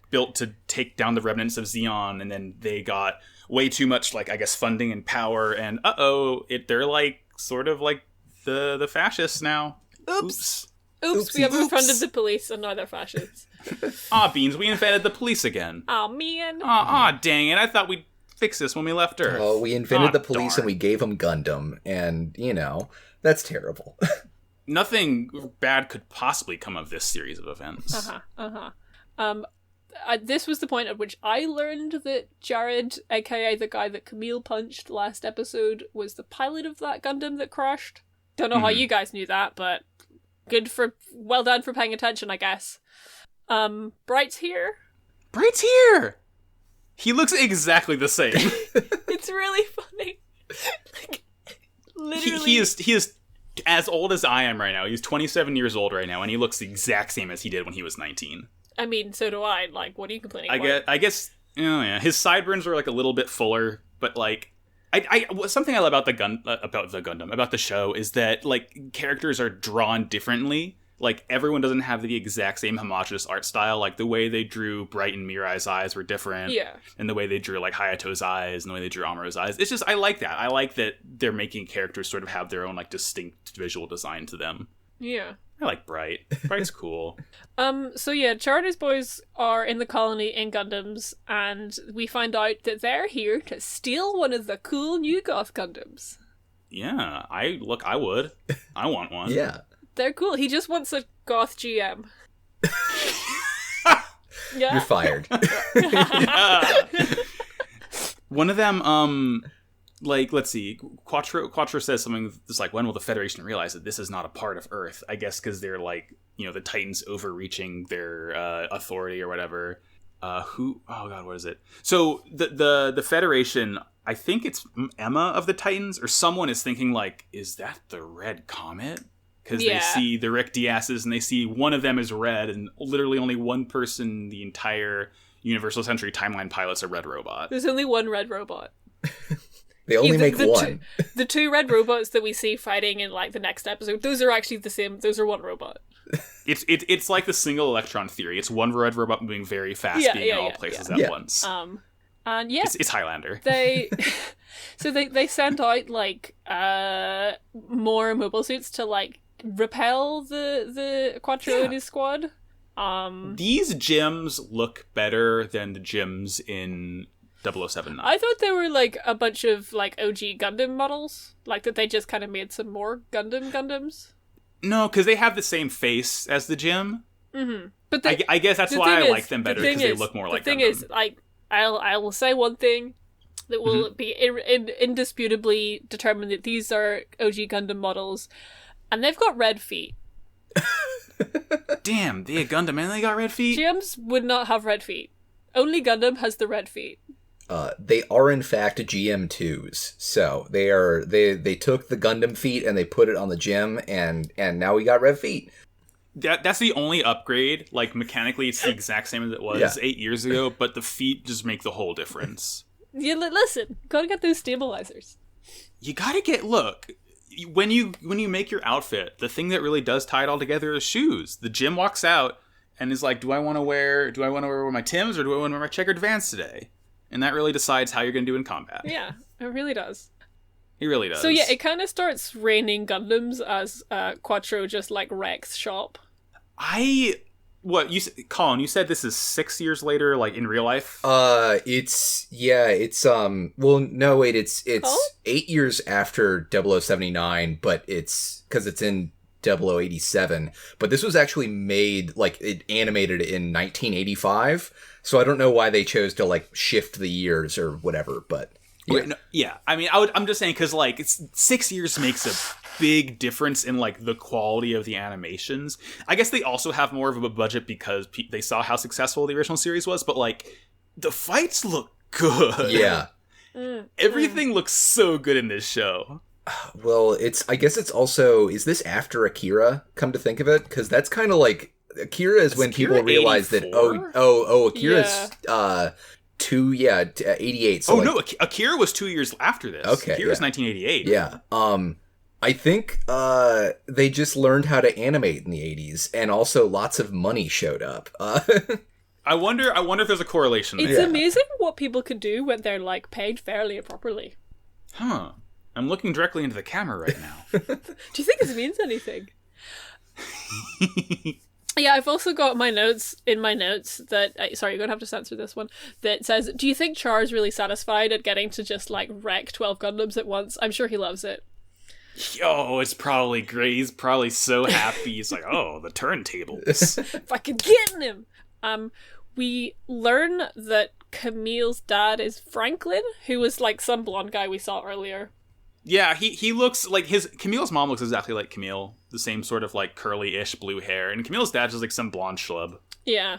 built to take down the remnants of Zeon, and then they got way too much, like, I guess, funding and power, and they're like sort of like the fascists now. Oops, we have confronted the police, and now they're fascists. Beans, we invented the police again. Aw, man. Dang it, I thought we'd fix this when we left Earth. Oh, we invented the police, darn. And we gave them Gundam, and, that's terrible. Nothing bad could possibly come of this series of events. This was the point at which I learned that Jared, aka the guy that Camille punched last episode, was the pilot of that Gundam that crashed. Don't know how you guys knew that, but well done for paying attention, I guess. Bright's here. He looks exactly the same. It's really funny. Like, literally. He is as old as I am right now. He's 27 years old right now, and he looks the exact same as he did when he was 19. I mean, so do I. Like, what are you complaining about? I guess, yeah. His sideburns are like a little bit fuller, but like, something I love about the Gundam, about the show, is that like characters are drawn differently. Like, everyone doesn't have the exact same homogeneous art style. Like, the way they drew Bright and Mirai's eyes were different. Yeah. And the way they drew, like, Hayato's eyes and the way they drew Amuro's eyes. It's just, I like that. I like that they're making characters sort of have their own, like, distinct visual design to them. Yeah. I like Bright. Bright's cool. So yeah, Charter's boys are in the colony in Gundams, and we find out that they're here to steal one of the cool new Goth Gundams. Yeah, I would. I want one. Yeah. They're cool. He just wants a Goth GM. Yeah. You're fired. One of them, like, let's see, Quattro says something that's like, when will the Federation realize that this is not a part of Earth? I guess because they're like, the Titans overreaching their authority or whatever. Oh god, what is it? So the Federation, I think it's Emma of the Titans, or someone is thinking, like, is that the Red Comet? Because they see the Rick Diaz's, and they see one of them is red, and literally only one person in the entire Universal Century Timeline pilot's a red robot. There's only one red robot. They only make one. The two red robots that we see fighting in like the next episode, those are actually the same. Those are one robot. It's like the single electron theory. It's one red robot moving very fast, being in all places at once. And it's Highlander. They sent out like more mobile suits to like repel the Quattro and his squad. These gyms look better than the gyms in 0079. I thought they were like a bunch of like OG Gundam models, like that they just kind of made some more Gundams. No, because they have the same face as the gym. Mm-hmm. But I guess that's why I like them better, because they look more like Gundam. The thing is, like, I will say one thing that will be indisputably determined that these are OG Gundam models, and they've got red feet. Damn, they had Gundam and they got red feet? GMs would not have red feet. Only Gundam has the red feet. They are in fact GM2s. So they took the Gundam feet and they put it on the gym, and now we got red feet. That's the only upgrade. Like, mechanically, it's the exact same as it was 8 years ago, but the feet just make the whole difference. Yeah, listen, gotta get those stabilizers. You gotta get, look, when you make your outfit, the thing that really does tie it all together is shoes. The gym walks out and is like, do I want to wear my Timbs or do I want to wear my checkered Vans today? And that really decides how you're going to do in combat. Yeah, it really does. It really does. So yeah, it kind of starts raining Gundams as Quattro just like wrecks shop. Colin, you said this is 6 years later, like in real life? It's 8 years after 0079, but it's because it's in 0087, but this was actually made, like, it animated in 1985, so I don't know why they chose to, like, shift the years or whatever, but I mean, I'm just saying, because, like, it's 6 years makes a big difference in, like, the quality of the animations. I guess they also have more of a budget because they saw how successful the original series was, but, like, the fights look good. Yeah. Everything looks so good in this show. Well, I guess it's also, is this after Akira, come to think of it? Because that's kind of like, Akira is when people realize 84? that, Akira's, 88. So no, Akira was 2 years after this. Okay. Akira's 1988. Yeah. I think, they just learned how to animate in the 80s, and also lots of money showed up. I wonder if there's a correlation there. It's amazing what people can do when they're, like, paid fairly and properly. Huh. I'm looking directly into the camera right now. Do you think this means anything? Yeah, I've also got my notes that... sorry, you're going to have to censor this one. That says, do you think Char's really satisfied at getting to just, like, wreck 12 Gundams at once? I'm sure he loves it. Yo, it's probably great. He's probably so happy. He's like, oh, the turntables. Fucking getting him! We learn that Camille's dad is Franklin, who was, like, some blonde guy we saw earlier. Yeah, he looks like Camille's mom looks exactly like Camille. The same sort of, like, curly-ish blue hair. And Camille's dad is like some blonde schlub. Yeah.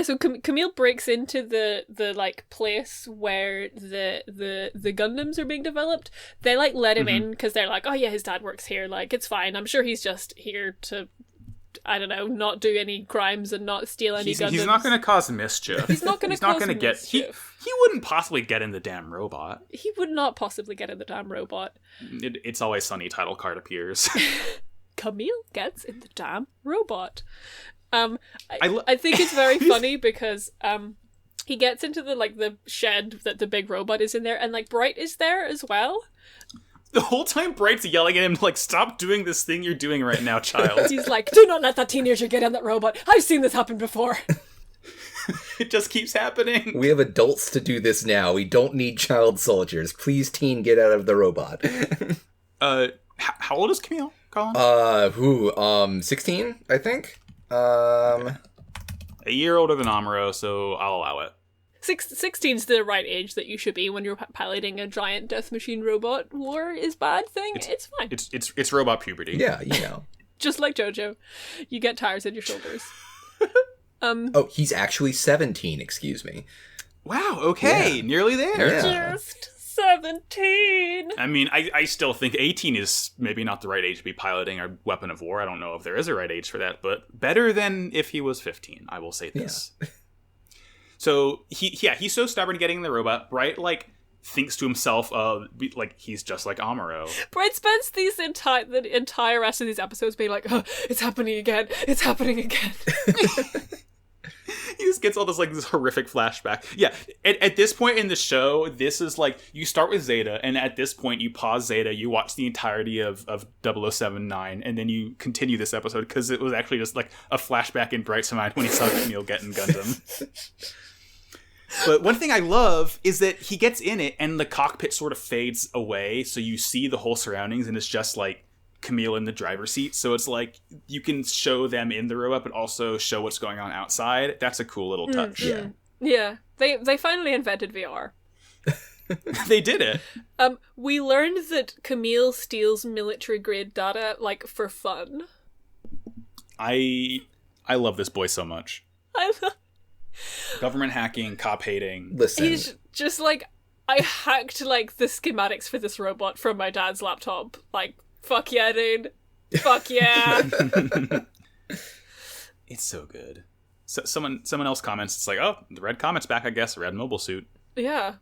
So Camille breaks into the like place where the Gundams are being developed. They like let him in because they're like, oh yeah, his dad works here. Like, it's fine. I'm sure he's just here to, I don't know, not do any crimes and not steal any Gundams. He's not going to cause mischief. He's not going to cause mischief. He wouldn't possibly get in the damn robot. He would not possibly get in the damn robot. It's Always Sunny title card appears. Camille gets in the damn robot. I think it's very funny because he gets into the shed that the big robot is in there, and like Bright is there as well. The whole time Bright's yelling at him like, stop doing this thing you're doing right now, child. He's like, do not let that teenager get in that robot. I've seen this happen before. It just keeps happening. We have adults to do this now. We don't need child soldiers. Please, teen, get out of the robot. How old is Camille, Colin? 16, I think. A year older than Amuro, so I'll allow it. 16's the right age that you should be when you're piloting a giant death machine robot. War is bad thing. It's fine. It's robot puberty. Yeah, you know. Just like JoJo, you get tires in your shoulders. He's actually 17. Excuse me. Wow, okay, nearly there. Yeah. Just 17. I mean, I still think 18 is maybe not the right age to be piloting a weapon of war. I don't know if there is a right age for that, but better than if he was 15, I will say this. Yeah. So, he's so stubborn getting the robot. Bright, like, thinks to himself, like, he's just like Amuro. Bright spends the entire rest of these episodes being like, oh, it's happening again. It's happening again. He just gets all this, like, this horrific flashback. Yeah, at this point in the show, this is, like, you start with Zeta, and at this point, you pause Zeta, you watch the entirety of 0079, and then you continue this episode, because it was actually just, like, a flashback in Bright's mind when he saw Camille getting Gundam. But one thing I love is that he gets in it, and the cockpit sort of fades away, so you see the whole surroundings, and it's just, like, Camille in the driver's seat. So it's like you can show them in the robot, but also show what's going on outside. That's a cool little touch. Yeah. They finally invented VR. They did it. We learned that Camille steals military grade data, like, for fun. I love this boy so much. I love government hacking, cop hating. Listen, he's just like, I hacked, like, the schematics for this robot from my dad's laptop. Like, fuck yeah, dude. Fuck yeah. It's so good. So someone else comments, it's like, oh, the red comet's back, I guess. Red mobile suit. Yeah.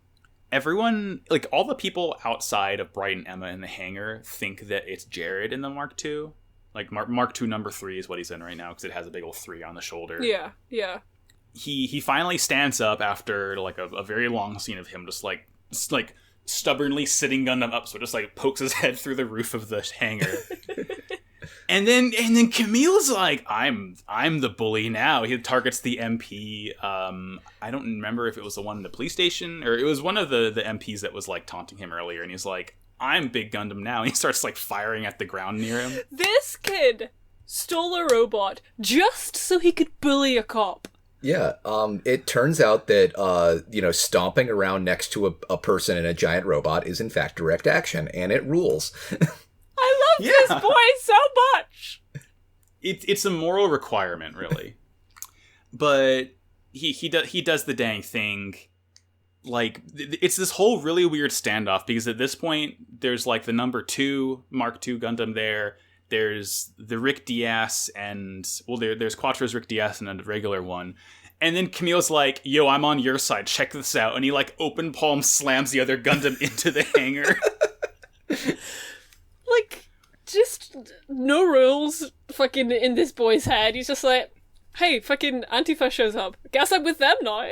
Everyone, like, all the people outside of Bright and Emma in the hangar think that it's Jared in the Mark II. Like, Mark II number 3 is what he's in right now, because it has a big old 3 on the shoulder. Yeah. He finally stands up after, like, a very long scene of him just stubbornly sitting Gundam up, so it just, like, pokes his head through the roof of the hangar. and then Camille's like, I'm the bully now. He targets the MP. I don't remember if it was the one in the police station, or it was one of the MPs that was, like, taunting him earlier, and he's like, I'm Big Gundam now. And he starts, like, firing at the ground near him. This kid stole a robot just so he could bully a cop. Yeah, it turns out that, stomping around next to a person in a giant robot is in fact direct action, and it rules. I love this boy so much! It's a moral requirement, really. But he does the dang thing. Like, it's this whole really weird standoff, because at this point, there's, like, the number 2 Mark II Gundam there. There's the Rick Diaz there's Quattro's Rick Diaz and a regular one. And then Camille's like, yo, I'm on your side. Check this out. And he, like, open palm slams the other Gundam into the hangar. Like, just no rules fucking in this boy's head. He's just like, hey, fucking Antifa shows up. Guess I'm with them now.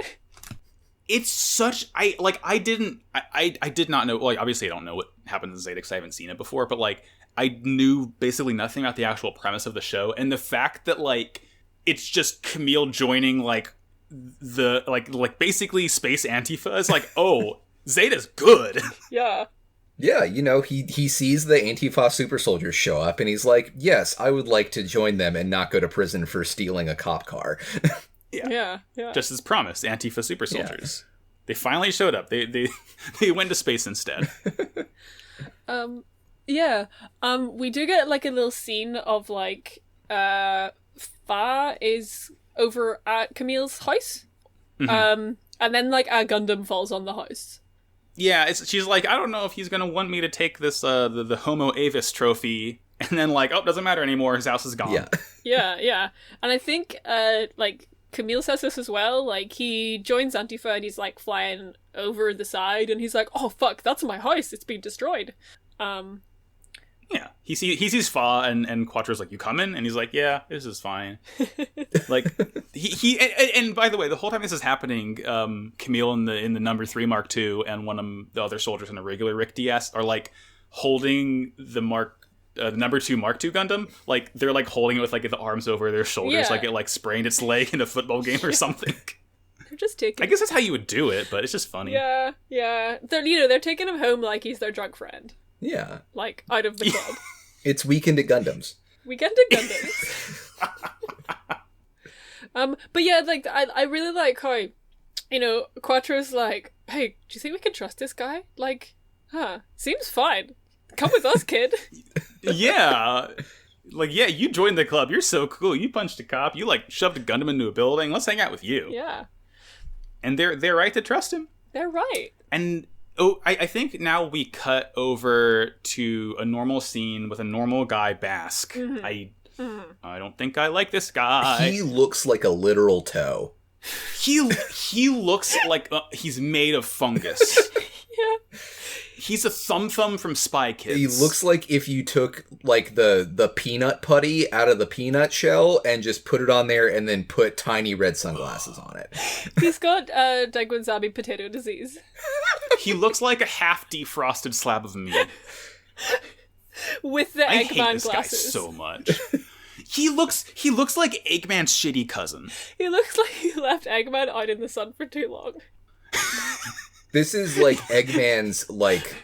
It's such... I did not know... Well, obviously I don't know what happens in Zeta because I haven't seen it before, but, like, I knew basically nothing about the actual premise of the show, and the fact that, like, it's just Camille joining, like, the, like basically space Antifa is like, oh, Zeta's good. Yeah. Yeah, he sees the Antifa super soldiers show up, and he's like, yes, I would like to join them and not go to prison for stealing a cop car. Yeah. Just as promised, Antifa super soldiers. Yeah. They finally showed up. They went to space instead. Yeah. We do get, like, a little scene of, like, Fa is over at Camille's house. Mm-hmm. And then, like, a Gundam falls on the house. Yeah, she's like, I don't know if he's gonna want me to take this, the Homo Avis trophy, and then, like, oh, it doesn't matter anymore, his house is gone. Yeah. And I think, like, Camille says this as well, like, he joins Antifa and he's, like, flying over the side, and he's like, oh, fuck, that's my house, it's been destroyed. Yeah, he sees Fa, and Quattro's like, you coming? And he's like, yeah, this is fine. Like, and by the way, the whole time this is happening, Camille in the number 3 Mark II and one of the other soldiers in a regular Rick Diaz are, like, holding the number 2 Mark II Gundam. Like, they're, like, holding it with, like, the arms over their shoulders, like it, like, sprained its leg in a football game or something. They're just taking... I guess that's how you would do it, but it's just funny. Yeah. They're taking him home like he's their drunk friend. Yeah. Like, out of the club. It's Weekend at Gundams. Weekend at Gundams. But yeah, like, I really like how, Quattro's like, hey, do you think we can trust this guy? Like, seems fine. Come with us, kid. Yeah. Like, yeah, you joined the club. You're so cool. You punched a cop. You, like, shoved a Gundam into a building. Let's hang out with you. Yeah. And they're right to trust him. They're right. And I think now we cut over to a normal scene with a normal guy, Bask. I don't think I like this guy. He looks like a literal toe. He looks like he's made of fungus. Yeah. He's a Thum from Spy Kids. He looks like if you took like the peanut putty out of the peanut shell and just put it on there and then put tiny red sunglasses on it. He's got Daiguanzabi potato disease. He looks like a half defrosted slab of meat. With the I Eggman hate this glasses. guy so much. He looks like Eggman's shitty cousin. He looks like he left Eggman out in the sun for too long. This is like Eggman's like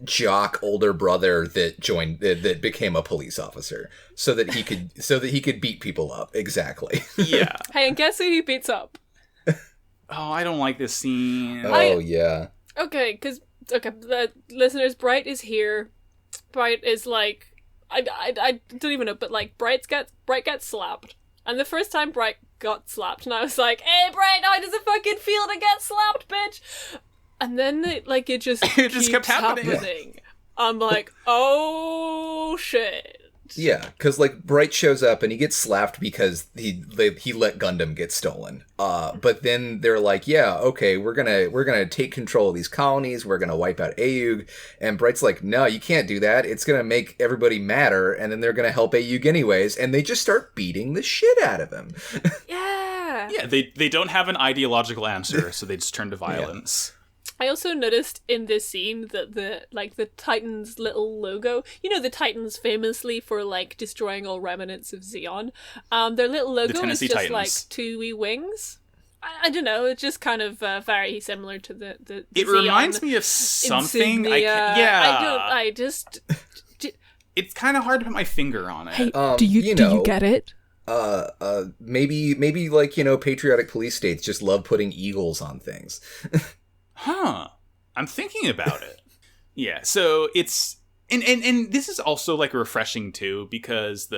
jock older brother that joined that became a police officer so that he could beat people up. Exactly. Yeah. Hey, and guess who he beats up? Oh, I don't like this scene. Yeah. Okay, the listeners, Bright is here. Bright is like, I don't even know, but like Bright gets slapped, and the first time Bright got slapped, and I was like, "Hey, Bright, how does it fucking feel to get slapped, bitch?" And then it just kept happening. Yeah. I'm like, oh shit. Yeah, because like Bright shows up and he gets slapped because he let Gundam get stolen. But then they're like, yeah, okay, we're gonna take control of these colonies. We're gonna wipe out Aeug. And Bright's like, no, you can't do that. It's gonna make everybody madder, and then they're gonna help Aeug anyways. And they just start beating the shit out of him. Yeah. Yeah, they don't have an ideological answer, so they just turn to violence. I also noticed in this scene that the Titans' little logo, you know, the Titans famously for like destroying all remnants of Zeon, their little logo is just Titans. like two wee wings. I don't know, it's just kind of very similar to the It Zeon reminds me of something. insignia. It's kind of hard to put my finger on it. Hey, do you get it? Maybe like, you know, patriotic police states just love putting eagles on things. Huh. I'm thinking about it. Yeah, so it's... And this is also, like, refreshing, too, because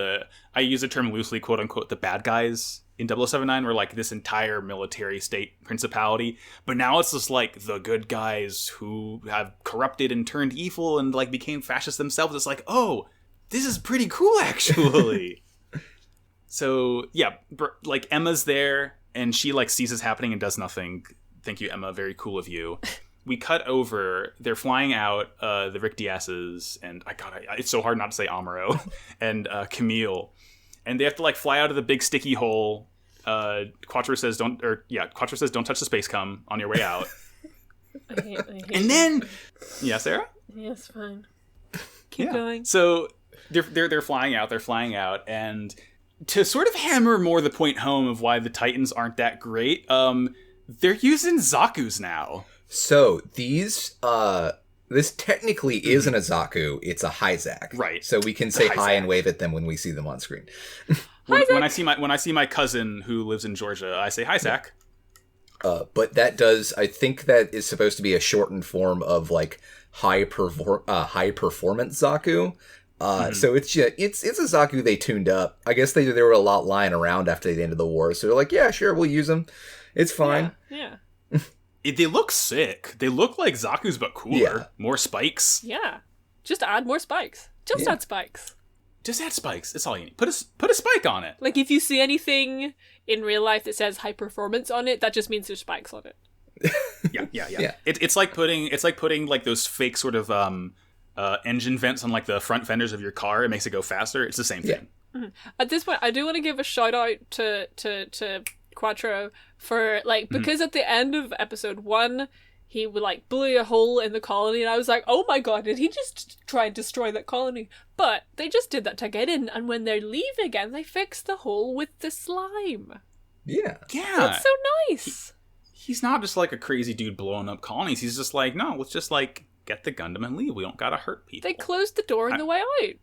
I use the term loosely, quote-unquote, the bad guys in 0079 were, like, this entire military state principality. But now it's just, like, the good guys who have corrupted and turned evil and, like, became fascists themselves. It's like, oh, this is pretty cool, actually. So, yeah, like, Emma's there, and she, like, sees this happening and does nothing. Thank you, Emma. Very cool of you. We cut over. They're flying out, the Rick Diaz's, and it's so hard not to say Amuro, and Camille. And they have to, like, fly out of the big sticky hole. Quattro says, don't touch the space cum on your way out. I hate and then... Yeah, Sarah? Yes, fine. Keep going. So, they're flying out, and to sort of hammer more the point home of why the Titans aren't that great, they're using Zaku's now. So these, this technically isn't a Zaku, it's a Hyzak. Right. So we can say hi Hyzak. and wave at them when we see them on screen. When I see my cousin who lives in Georgia, I say hi, Zach. But that does, I think that is supposed to be a shortened form of like high performance Zaku. So it's a Zaku they tuned up. I guess they were a lot lying around after the end of the war, so they're like, yeah, sure, we'll use them. It's fine. Yeah. They look sick. They look like Zaku's, but cooler. Yeah. More spikes. Yeah. Just add more spikes. Add spikes. Just add spikes. That's all you need. Put a spike on it. Like, if you see anything in real life that says high performance on it, that just means there's spikes on it. Yeah. It's like putting like those fake sort of engine vents on like the front fenders of your car. It makes it go faster. It's the same thing. Mm-hmm. At this point, I do want to give a shout out to Quattro for like, because at the end of episode 1 he would like blew a hole in the colony, and I was like, oh my god, did he just try and destroy that colony? But they just did that to get in, and when they leave again, they fix the hole with the slime. Yeah. That's so nice. He's not just like a crazy dude blowing up colonies. He's just like, no, let's just like get the Gundam and leave. We don't gotta hurt people. They closed the door on the way out.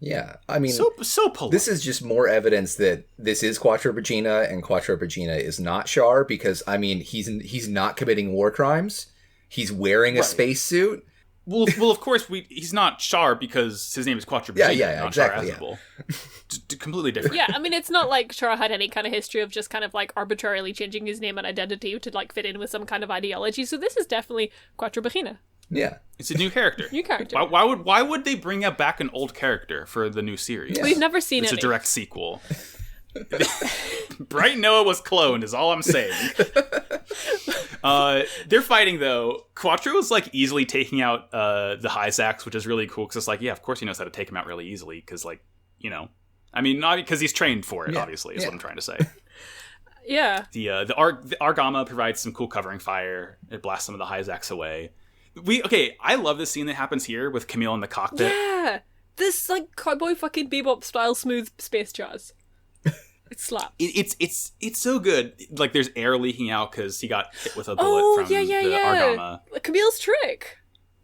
Yeah, I mean, so polite. This is just more evidence that this is Quattro Bajeena, and Quattro Bajeena is not Char, because I mean, he's not committing war crimes. He's wearing a spacesuit, Well, of course, he's not Char because his name is Quattro Bajeena, not exactly, Char Aznable. Completely different. Yeah, I mean, it's not like Char had any kind of history of just kind of like arbitrarily changing his name and identity to like fit in with some kind of ideology. So this is definitely Quattro Bajeena. Yeah. It's a new character. New character. Why would they bring back an old character for the new series? Yeah. We've never seen it. It's a direct sequel. Bright Noah was cloned, is all I'm saying. They're fighting, though. Quattro is, like, easily taking out the Hyzax, which is really cool, because it's like, yeah, of course he knows how to take him out really easily, because, like, you know. I mean, not because he's trained for it, obviously, is what I'm trying to say. Yeah. The Argama provides some cool covering fire. It blasts some of the Hyzax away. I love this scene that happens here with Camille in the cockpit. Yeah! This, like, cowboy fucking bebop style smooth space jazz. It slaps. It's so good. Like, there's air leaking out because he got hit with a bullet from the Argama. Camille's trick.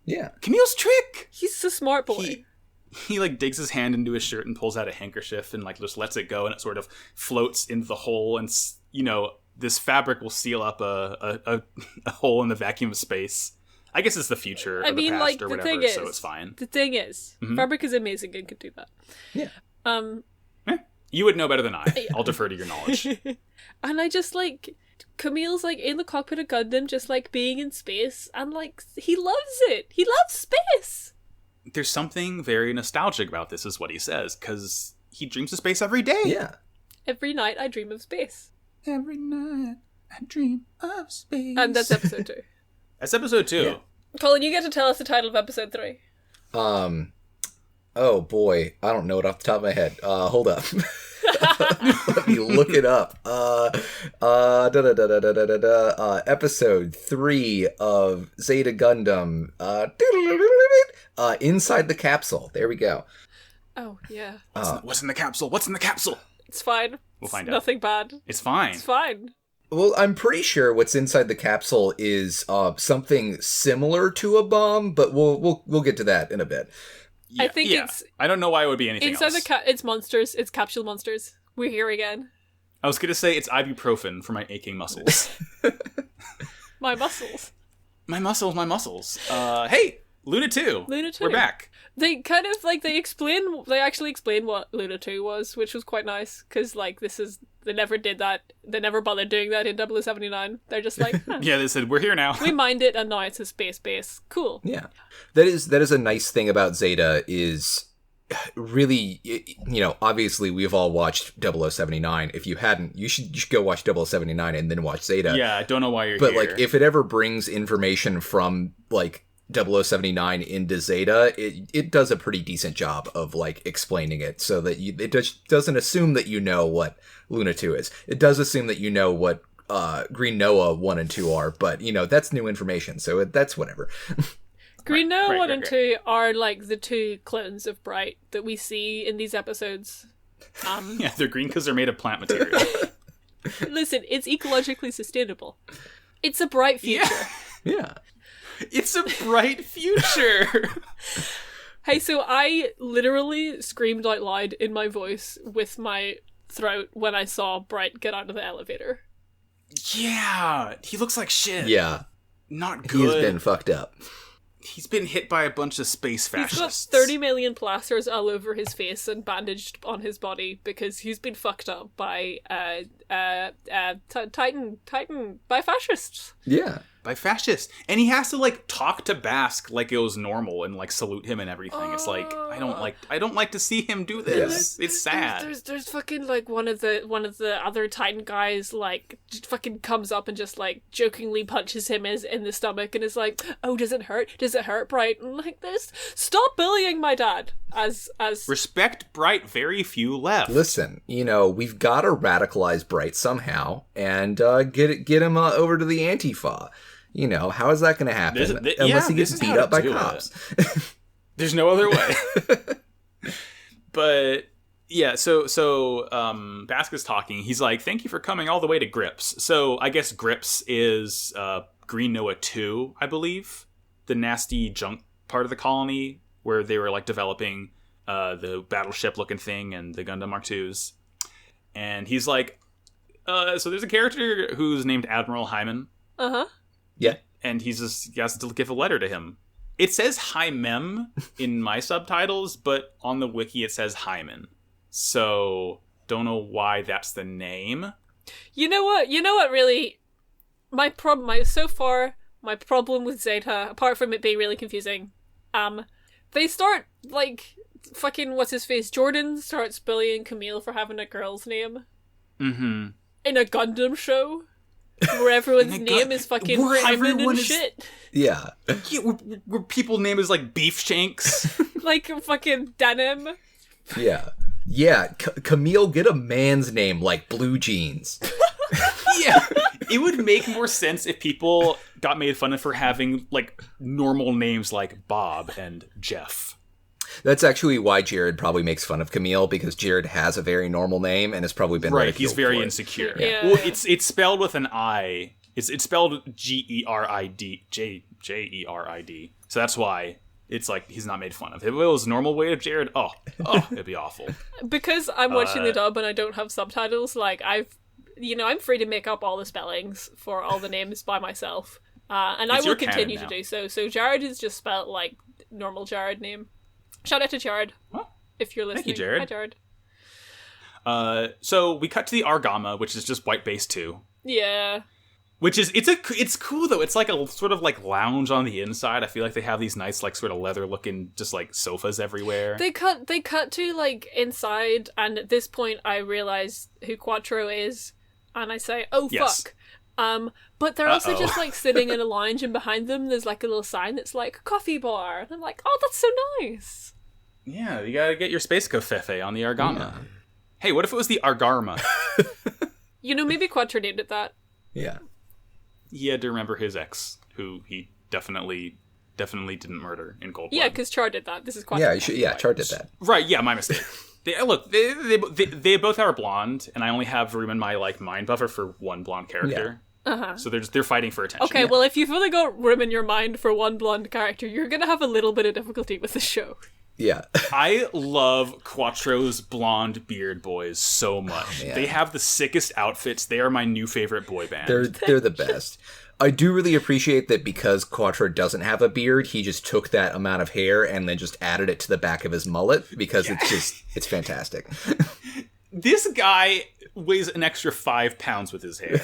Yeah. Camille's trick! He's a smart boy. He like digs his hand into his shirt and pulls out a handkerchief and like just lets it go, and it sort of floats into the hole, and you know, this fabric will seal up a hole in the vacuum of space. I guess it's the future or the past or whatever, so it's fine. The thing is, fabric is amazing and can do that. Yeah. You would know better than I. I'll defer to your knowledge. And I just like Camille's like in the cockpit of Gundam, just like being in space, and like he loves it. He loves space. There's something very nostalgic about this, is what he says, because he dreams of space every day. Yeah. Every night I dream of space. Every night I dream of space. And that's episode 2. That's episode 2. Yeah. Colin, you get to tell us the title of episode 3. Oh boy, I don't know it off the top of my head. Hold up. Let me look it up. Episode 3 of Zeta Gundam. Inside the capsule. There we go. Oh, yeah. What's in the capsule? What's in the capsule? It's fine. We'll find out. Nothing bad. It's fine. It's fine. Well, I'm pretty sure what's inside the capsule is something similar to a bomb, but we'll get to that in a bit. Yeah, I think it's... I don't know why it would be anything inside else. It's monsters. It's capsule monsters. We're here again. I was going to say it's ibuprofen for my aching muscles. My muscles. My muscles. Hey, Luna 2. Luna 2. We're back. They kind of, like, they actually explain what Luna 2 was, which was quite nice, because, like, they never did that. They never bothered doing that in 0079. They're just like, yeah, they said, we're here now. We mined it, and now it's a space base. Cool. Yeah. That is a nice thing about Zeta is really, you know, obviously we've all watched 0079. If you hadn't, you should go watch 0079 and then watch Zeta. Yeah, I don't know why you're here. But, here. like, if it ever brings information from, like, 0079 into Zeta, it does a pretty decent job of like explaining it so that it doesn't assume that you know what Luna 2 is. It does assume that you know what Green Noah 1 and 2 are, but you know that's new information, so that's whatever. Green Noah 1 and 2 are like the 2 clones of Bright that we see in these episodes. Yeah, they're green because they're made of plant material. Listen, it's ecologically sustainable. It's a bright future. Yeah. It's a bright future. Hey, so I literally screamed out loud in my voice with my throat when I saw Bright get out of the elevator. Yeah, he looks like shit. Yeah. Not good. He's been fucked up. He's been hit by a bunch of space fascists. He's got 30 million plasters all over his face and bandaged on his body because he's been fucked up by Titan by fascists. Yeah. By fascists. And he has to like talk to Bask like it was normal and like salute him and everything. It's like I don't like to see him do this. It's sad. There's fucking like one of the other Titan guys like just fucking comes up and just like jokingly punches him in the stomach and is like, "Oh, does it hurt? Does it hurt, Bright?" And like this. Stop bullying my dad. As respect Bright, very few left. Listen, you know, we've got to radicalize Bright somehow and get him over to the Antifa. You know, how is that going to happen? Unless he gets beat up by cops. There's no other way. But yeah, so Bask is talking. He's like, "Thank you for coming all the way to Grips." So I guess Grips is Green Noah 2, I believe, the nasty junk part of the colony where they were like developing the battleship looking thing and the Gundam Mark IIs. And he's like, so there's a character who's named Admiral Hyman. Uh-huh. Yeah. And he has to give a letter to him. It says Hymen in my subtitles, but on the wiki it says Hymen. So, don't know why that's the name. You know what really... My problem with Zeta, apart from it being really confusing, they start, like, fucking what's-his-face, Jordan starts bullying Camille for having a girl's name. Mm-hmm. In a Gundam show. Where everyone's name is fucking Hymen and shit. Yeah. Where people's name is like Beef Shanks. Like fucking Denim. Yeah. Yeah. Camille, get a man's name like Blue Jeans. Yeah. It would make more sense if people got made fun of for having like normal names like Bob and Jeff. That's actually why Jared probably makes fun of Camille, because Jared has a very normal name and has probably been right. He's very insecure. Yeah. Well, it's spelled with an I. It's spelled Gerid, Jerid. So that's why it's like he's not made fun of. If it was normal way of Jared, it'd be awful. Because I'm watching the dub and I don't have subtitles. Like I'm free to make up all the spellings for all the names by myself, and I will continue to do so. So Jared is just spelled like normal Jared name. Shout out to Jared, if you're listening. Thank you, Jared. Hi, Jared. So we cut to the Argama, which is just white base 2. Yeah. Which is it's cool though. It's like a sort of like lounge on the inside. I feel like they have these nice like sort of leather looking just like sofas everywhere. They cut to like inside, and at this point I realize who Quattro is, and I say, "Oh yes. fuck." But they're also just like sitting in a lounge, and behind them there's like a little sign that's like coffee bar. And I'm like, "Oh, that's so nice." Yeah, you gotta get your space covfefe on the Argama. Yeah. Hey, what if it was the Argarma? Maybe Quattro named it that. Yeah. He had to remember his ex, who he definitely didn't murder in cold blood. Yeah, because Char did that. This is Quattro. Yeah, Char did that. Right, yeah, my mistake. They both are blonde, and I only have room in my like mind buffer for one blonde character. Yeah. Uh-huh. So they're fighting for attention. Okay, well, if you've only got room in your mind for one blonde character, you're gonna have a little bit of difficulty with the show. Yeah. I love Quattro's blonde beard boys so much. Oh, they have the sickest outfits. They are my new favorite boy band. They're the best. I do really appreciate that because Quattro doesn't have a beard, he just took that amount of hair and then just added it to the back of his mullet, because it's fantastic. This guy weighs an extra 5 pounds with his hair.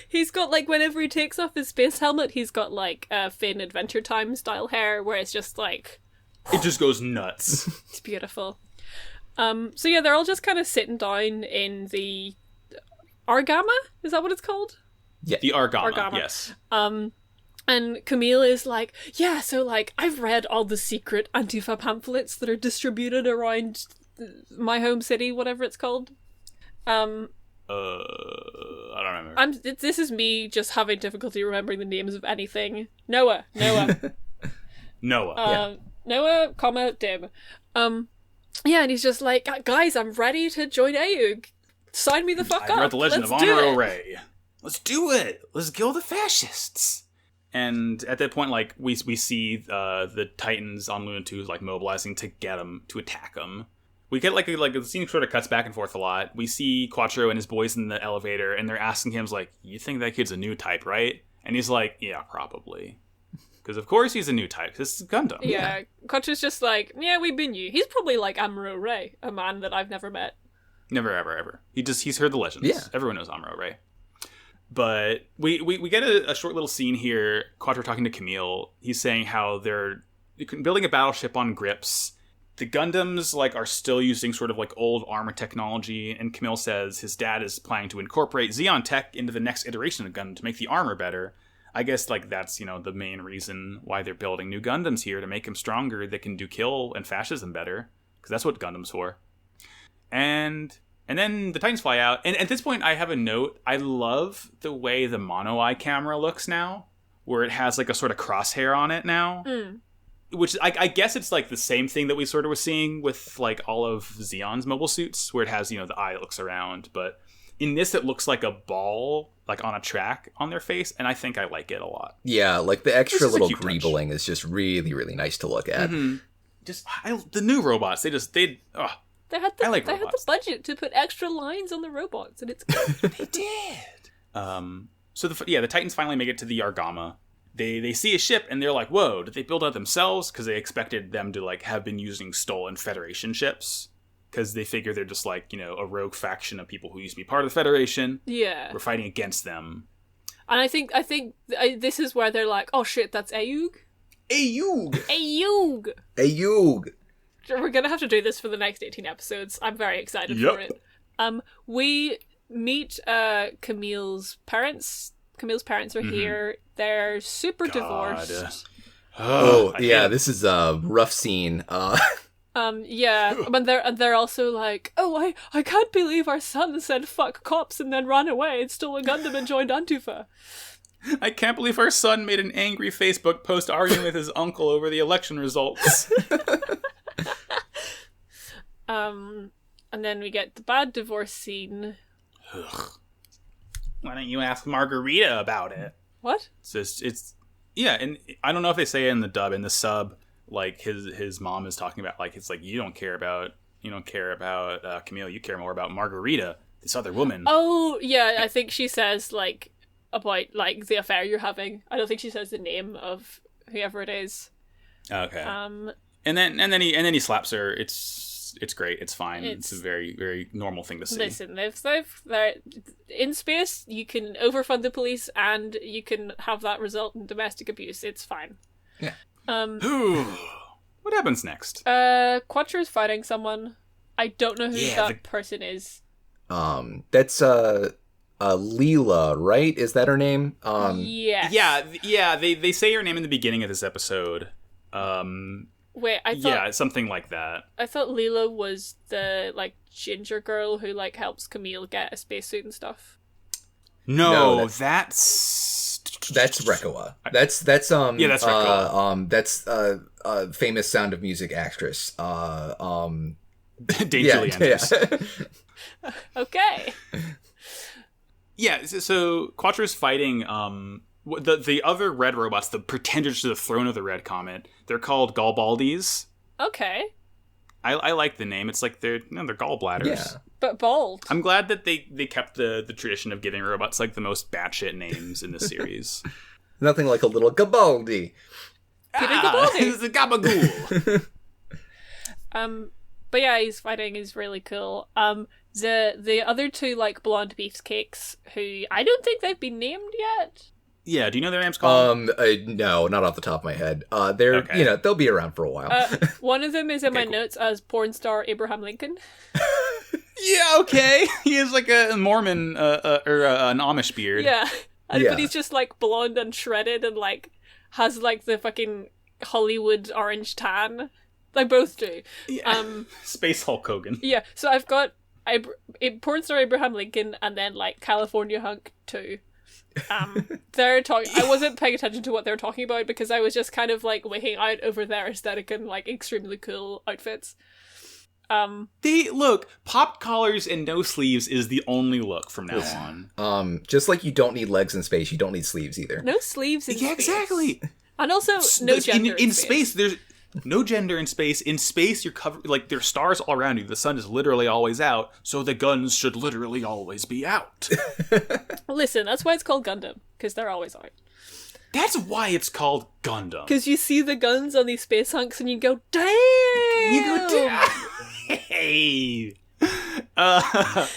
He's got, like, whenever he takes off his space helmet, he's got, like, Finn Adventure Time style hair, where it's just, like... It just goes nuts. It's beautiful. So yeah, they're all just kind of sitting down in the Argama? Is that what it's called? Yeah, the Argama, yes. And Camille is like, yeah, so, like, I've read all the secret Antifa pamphlets that are distributed around my home city, whatever it's called. I don't remember. This is me just having difficulty remembering the names of anything. Noah. Noah, Noah, Dim. Yeah, and he's just like, guys, I'm ready to join Aeug. Sign me the fuck up. I read the Legend of Amuro Ray. Let's do it. Let's kill the fascists. And at that point, like, we see the Titans on Luna 2 like mobilizing to get him, to attack him. We get like the scene sort of cuts back and forth a lot. We see Quattro and his boys in the elevator, and they're asking him, like, you think that kid's a new type, right? And he's like, yeah, probably. Because of course he's a new type, because it's Gundam. Yeah, Quattro's just like, yeah, we've been you. He's probably like Amuro Ray, a man that I've never met. Never, ever. He's heard the legends. Yeah. Everyone knows Amuro Ray. But we get a short little scene here, Quattro talking to Camille. He's saying how they're building a battleship on grips. The Gundams like are still using sort of like old armor technology, and Camille says his dad is planning to incorporate Xeon tech into the next iteration of Gundam to make the armor better. I guess like that's, the main reason why they're building new Gundams here, to make them stronger, that can do kill and fascism better, because that's what Gundam's for. And then the Titans fly out, and at this point I have a note. I love the way the mono eye camera looks now, where it has like a sort of crosshair on it now. Which I guess it's like the same thing that we sort of were seeing with like all of Zeon's mobile suits, where it has, the eye that looks around, but in this it looks like a ball like on a track on their face, and I think I like it a lot. Yeah, like the extra little greebling is just really, really nice to look at. Mm-hmm. The new robots, they had the budget to put extra lines on the robots, and it's good. They did. So the Titans finally make it to the Argama, they see a ship and they're like, whoa, did they build it themselves? Because they expected them to like have been using stolen Federation ships. Because they figure they're just like, a rogue faction of people who used to be part of the Federation. Yeah. We're fighting against them. And I think this is where they're like, oh shit, that's Aeug? Aeug! Aeug! Aeug! We're gonna have to do this for the next 18 episodes. I'm very excited for it. We meet Camille's parents. Camille's parents are here. They're super divorced. This is a rough scene. But they're also like, oh, I can't believe our son said fuck cops and then ran away and stole a Gundam and joined Antifa. I can't believe our son made an angry Facebook post arguing with his uncle over the election results. And then we get the bad divorce scene. Why don't you ask Margarita about it? What? And I don't know if they say it in the dub. In the sub, like his mom is talking about, like, it's like, you don't care about Camille, you care more about Margarita, this other woman. Oh yeah, I think she says like about like the affair you're having. I don't think she says the name of whoever it is. Okay. And then he slaps her. It's great. It's fine. It's a very, very normal thing to see. Listen, they're in space, you can overfund the police and you can have that result in domestic abuse. It's fine. Yeah. What happens next? Quattro's fighting someone. I don't know who that person is. That's Lalah, right? Is that her name? Yes. Yeah. They say her name in the beginning of this episode. Wait, I thought something like that. I thought Lalah was the like ginger girl who like helps Camille get a spacesuit and stuff. No, that's Rekoa. That's Rekoa. That's famous Sound of Music actress. Daintily Andrews. Yeah. Okay. Yeah, so Quattro's fighting the other red robots, the pretenders to the throne of the Red Comet. They're called Gallbaldies. Okay. I like the name. It's like they're gallbladders. Yeah. But bald. I'm glad that they kept the tradition of giving robots like the most batshit names in the series. Nothing like a little Gabaldi. It's a gabagool. But yeah, he's fighting is really cool. The other two like blonde beefcakes who I don't think they've been named yet. Yeah, do you know their names called? No, not off the top of my head. They're okay. They'll be around for a while. One of them is in my notes as porn star Abraham Lincoln. Yeah, okay. He is like a Mormon or an Amish beard. Yeah. But he's just like blonde and shredded and like has like the fucking Hollywood orange tan. They both do. Yeah. Space Hulk Hogan. Yeah. So I've got porn star Abraham Lincoln and then like California Hunk 2. They're talking. I wasn't paying attention to what they were talking about because I was just kind of like waiting out over their aesthetic and like extremely cool outfits. They look, popped collars and no sleeves is the only look from now on. Just like you don't need legs in space, you don't need sleeves either. No sleeves in space. Exactly. And also no gender in space. There's no gender in space. In space, you're covered, like, there's stars all around you. The sun is literally always out, so the guns should literally always be out. Listen, that's why it's called Gundam, because they're always out. That's why it's called Gundam. Because you see the guns on these space hunks and you go, damn! You go, damn! Hey! On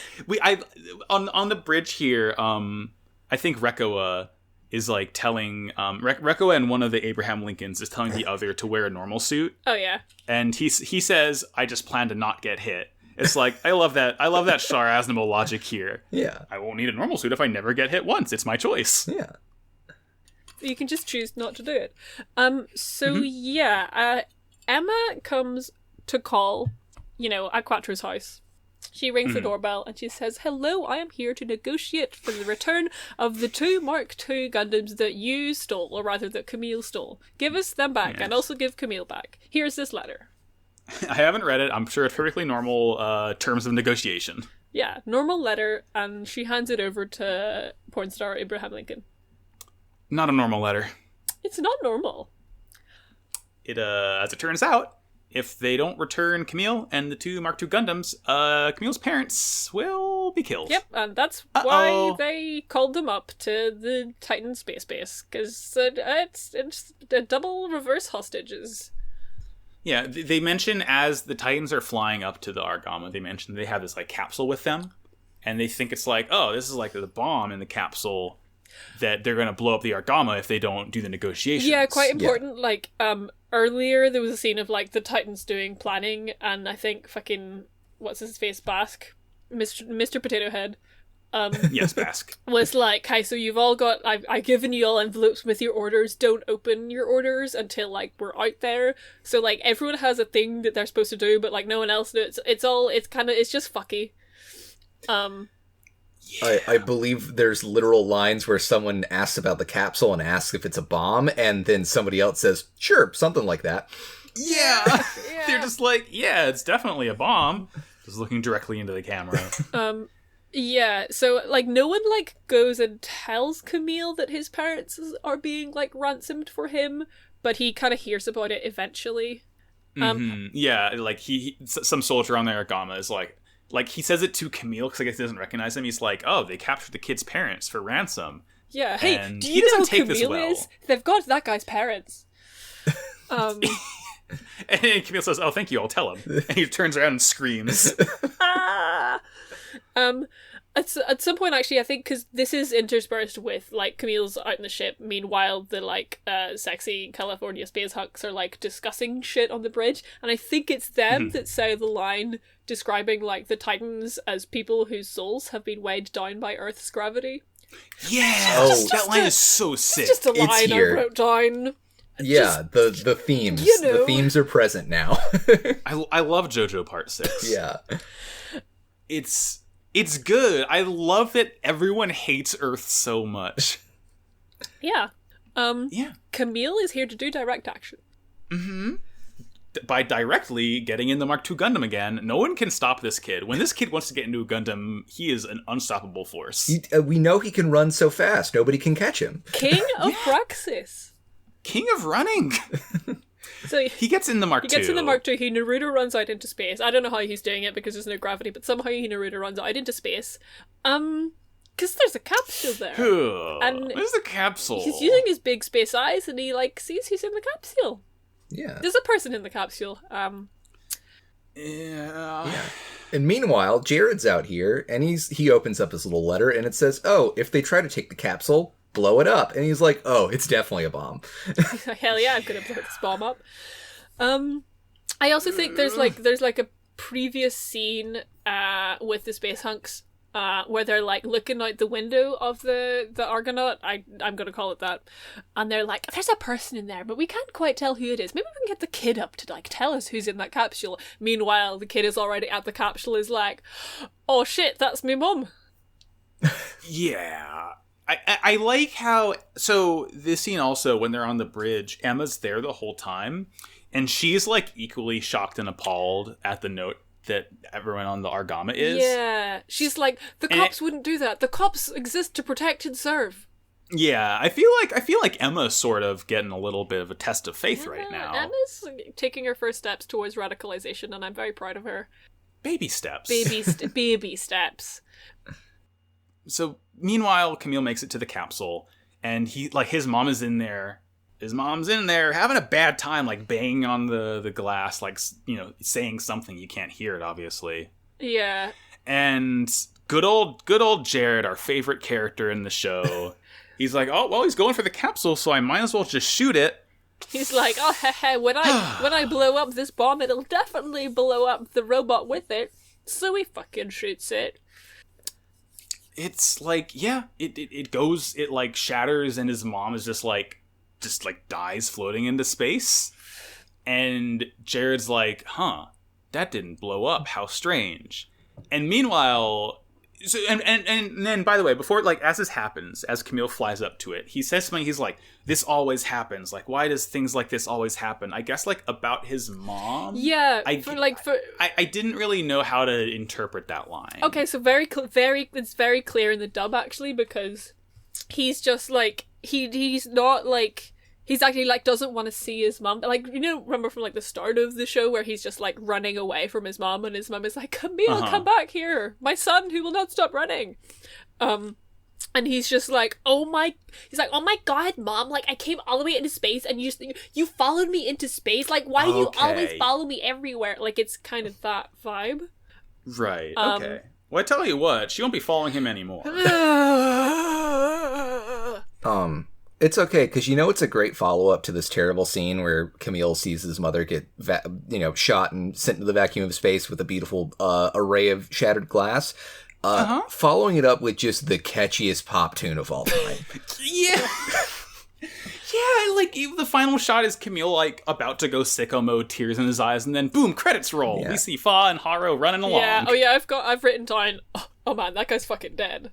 the bridge here, I think Rekoa is like telling Rekoa and one of the Abraham Lincolns is telling the other to wear a normal suit. Oh yeah. And he says, "I just plan to not get hit." It's like I love that Shar-Aznavour logic here. Yeah. I won't need a normal suit if I never get hit once. It's my choice. Yeah. You can just choose not to do it. Emma comes to call, at Quattro's house. She rings the doorbell and she says, "Hello, I am here to negotiate for the return of the 2 Mark II Gundams that you stole, or rather that Camille stole. Give us them back, and also give Camille back. Here's this letter." I haven't read it. I'm sure it's perfectly normal terms of negotiation. Yeah, normal letter, and she hands it over to porn star Abraham Lincoln. Not a normal letter. It's not normal. It, as it turns out, if they don't return Camille and the 2 Mark II Gundams, Camille's parents will be killed. Yep, and that's why they called them up to the Titan space base, because it's a double reverse hostages. Yeah, they mention as the Titans are flying up to the Argama, they mention they have this like capsule with them, and they think it's like, oh, this is like the bomb in the capsule that they're going to blow up the Argama if they don't do the negotiations. Yeah, quite important. Yeah. Like, earlier there was a scene of like the Titans doing planning, and I think fucking what's his face, Bask, Mr. Potato Head. Yes, Bask was like, "Hi, so you've all got. I've given you all envelopes with your orders. Don't open your orders until like we're out there. So like everyone has a thing that they're supposed to do, but like no one else knows. It's just fucky." Yeah. I believe there's literal lines where someone asks about the capsule and asks if it's a bomb, and then somebody else says, "Sure, something like that." Yeah. They're just like, "Yeah, it's definitely a bomb." Just looking directly into the camera. Yeah, so, like, no one, like, goes and tells Camille that his parents are being, like, ransomed for him, but he kind of hears about it eventually. Yeah, like, some soldier on the Argama is like, he says it to Camille, because I guess he doesn't recognize him. He's like, oh, they captured the kid's parents for ransom. Yeah, hey, and do you know who Camille is? They've got that guy's parents. And Camille says, oh, thank you, I'll tell him. And he turns around and screams. At some point, actually, I think, because this is interspersed with, like, Camille's out in the ship, meanwhile the, like, sexy California space hunks are, like, discussing shit on the bridge, and I think it's them that say the line describing, like, the Titans as people whose souls have been weighed down by Earth's gravity. Yeah! That line is so sick. It's just a line I wrote down. Yeah, the themes. You know. The themes are present now. I love JoJo Part 6. Yeah. It's good. I love that everyone hates Earth so much. Yeah. Camille is here to do direct action. Mm-hmm. By directly getting in the Mark II Gundam again, no one can stop this kid. When this kid wants to get into a Gundam, he is an unstoppable force. We know he can run so fast, nobody can catch him. King of Praxis. King of running. So he gets in the Mark II. He gets in the Mark II. He Naruto runs out into space. I don't know how he's doing it because there's no gravity, but somehow he Naruto runs out into space. Because there's a capsule there. And there's the capsule. He's using his big space eyes, and he like sees who's in the capsule. Yeah. There's a person in the capsule. Yeah. And meanwhile, Jared's out here, and he opens up his little letter, and it says, "Oh, if they try to take the capsule, blow it up." And he's like, "Oh, it's definitely a bomb." Hell yeah, I'm gonna blow this bomb up. I also think there's like a previous scene with the space hunks where they're like looking out the window of the Argonaut. I'm gonna call it that, and they're like, "There's a person in there, but we can't quite tell who it is. Maybe we can get the kid up to like tell us who's in that capsule." Meanwhile, the kid is already at the capsule. Is like, "Oh shit, that's me mum." Yeah. I like how, so this scene also, when they're on the bridge, Emma's there the whole time, and she's like equally shocked and appalled at the note that everyone on the Argama is. Yeah, she's like, the cops wouldn't do that. The cops exist to protect and serve. Yeah, I feel like Emma's sort of getting a little bit of a test of faith right now. Emma's taking her first steps towards radicalization, and I'm very proud of her. Baby steps. Baby steps. So, meanwhile, Camille makes it to the capsule, and his mom is in there. His mom's in there having a bad time, like banging on the glass, like, you know, saying something. You can't hear it, obviously. Yeah. And good old Jared, our favorite character in the show, he's like, "Oh, well, he's going for the capsule, so I might as well just shoot it." He's like, "Oh, when I blow up this bomb, it'll definitely blow up the robot with it." So he fucking shoots it. It's like, yeah, it goes, it like shatters, and his mom is just like dies floating into space. And Jared's like, "Huh, that didn't blow up. How strange." And meanwhile, so, and then, by the way, before, like, as this happens, as Camille flies up to it, he says something. He's like, "This always happens. Like, why does things like this always happen?" I guess, like, about his mom. Yeah, I didn't really know how to interpret that line. Okay, so it's very clear in the dub, actually, because he's just like he's not like He's actually, like, doesn't want to see his mom. Like, you know, remember from, like, the start of the show where he's just, like, running away from his mom, and his mom is like, Camille, come back here! My son who will not stop running! And he's just like, oh my god, Mom, like, I came all the way into space, and you followed me into space? Like, why do you always follow me everywhere? Like, it's kind of that vibe. Right, okay. Well, I tell you what, she won't be following him anymore. It's okay, because you know it's a great follow-up to this terrible scene where Camille sees his mother get, shot and sent into the vacuum of space with a beautiful array of shattered glass. Following it up with just the catchiest pop tune of all time. Yeah. Yeah, like, even the final shot is Camille, like, about to go sicko mode, tears in his eyes, and then boom, credits roll. Yeah. We see Fa and Haro running along. Yeah, oh yeah, I've written down, oh man, that guy's fucking dead.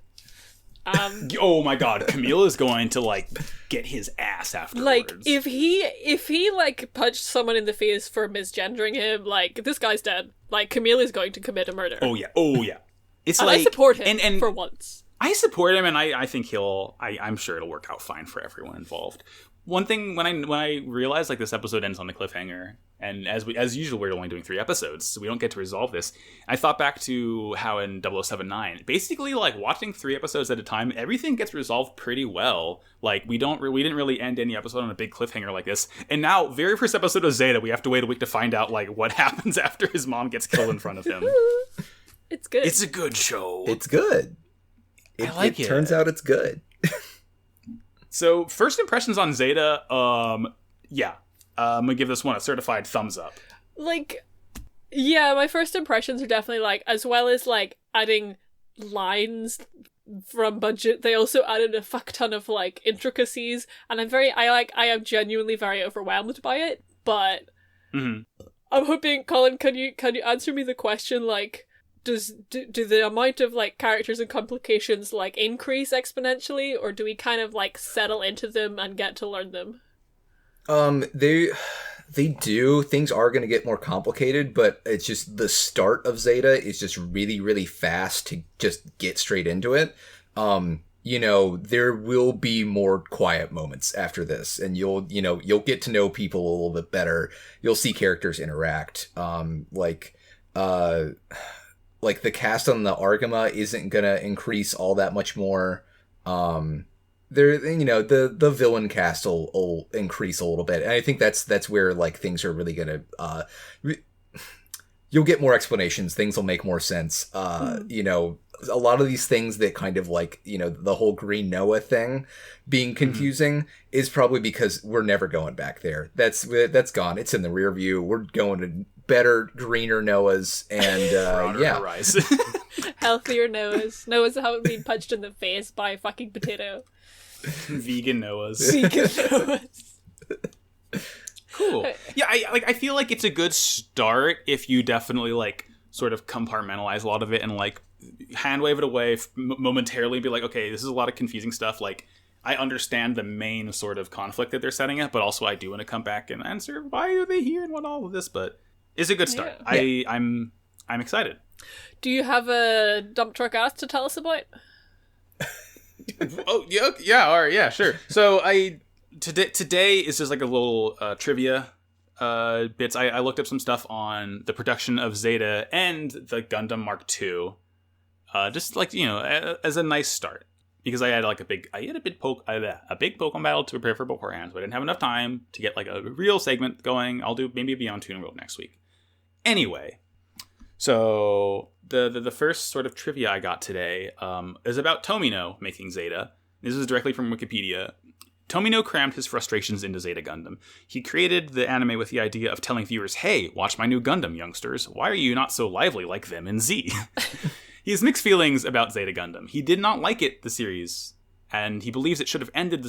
Oh my god, Camille is going to, like, get his ass afterwards. Like, if he like punched someone in the face for misgendering him, like, this guy's dead. Like, Camille is going to commit a murder. Oh yeah. It's and like, I support him and for once. I support him, and I think I'm sure it'll work out fine for everyone involved. One thing, when I realized, like, this episode ends on a cliffhanger, and as usual, we're only doing 3 episodes, so we don't get to resolve this. I thought back to how in 0079, basically, like, watching 3 episodes at a time, everything gets resolved pretty well. Like, we didn't really end any episode on a big cliffhanger like this. And now, very first episode of Zeta, we have to wait a week to find out, like, what happens after his mom gets killed in front of him. It's good. It's a good show. It's good. It turns out it's good. So, first impressions on Zeta, I'm gonna give this one a certified thumbs up. Like, yeah, my first impressions are definitely, like, as well as, like, adding lines from budget, they also added a fuck ton of, like, intricacies, and I am genuinely very overwhelmed by it, but I'm hoping, Colin, can you answer me the question, like, do the amount of, like, characters and complications, like, increase exponentially, or do we kind of, like, settle into them and get to learn them? They do. Things are going to get more complicated, but it's just the start of Zeta is just really, really fast to just get straight into it. There will be more quiet moments after this, and you'll get to know people a little bit better. You'll see characters interact. Like, the cast on the Argama isn't gonna increase all that much more. The villain cast will increase a little bit, and I think that's where, like, things are really gonna you'll get more explanations. Things will make more sense. A lot of these things that kind of, like, the whole Green Noah thing being confusing is probably because we're never going back there. That's gone. It's in the rear view. We're going to better, greener Noahs, and horizon. Healthier Noahs. Noahs haven't been punched in the face by a fucking potato. Vegan Noahs. Vegan Noahs. Cool. Yeah, I feel like it's a good start if you definitely, like, sort of compartmentalize a lot of it and, like, hand wave it away momentarily and be like, okay, this is a lot of confusing stuff. Like, I understand the main sort of conflict that they're setting up, but also I do want to come back and answer why are they here and what all of this, but it's a good start. Yeah. I'm excited. Do you have a dump truck ass to tell us about? Oh, yeah, all right, yeah, sure. So today is just like a little trivia bits. I looked up some stuff on the production of Zeta and the Gundam Mark II, just, like, as a nice start, because I had, like, a big Pokemon battle to prepare for beforehand, so I didn't have enough time to get, like, a real segment going. I'll do maybe Beyond Toon World next week. Anyway, so the first sort of trivia I got today is about Tomino making Zeta. This is directly from Wikipedia. Tomino crammed his frustrations into Zeta Gundam. He created the anime with the idea of telling viewers, hey, watch my new Gundam, youngsters. Why are you not so lively like them in Z? He has mixed feelings about Zeta Gundam. He did not like the series, and he believes it should have ended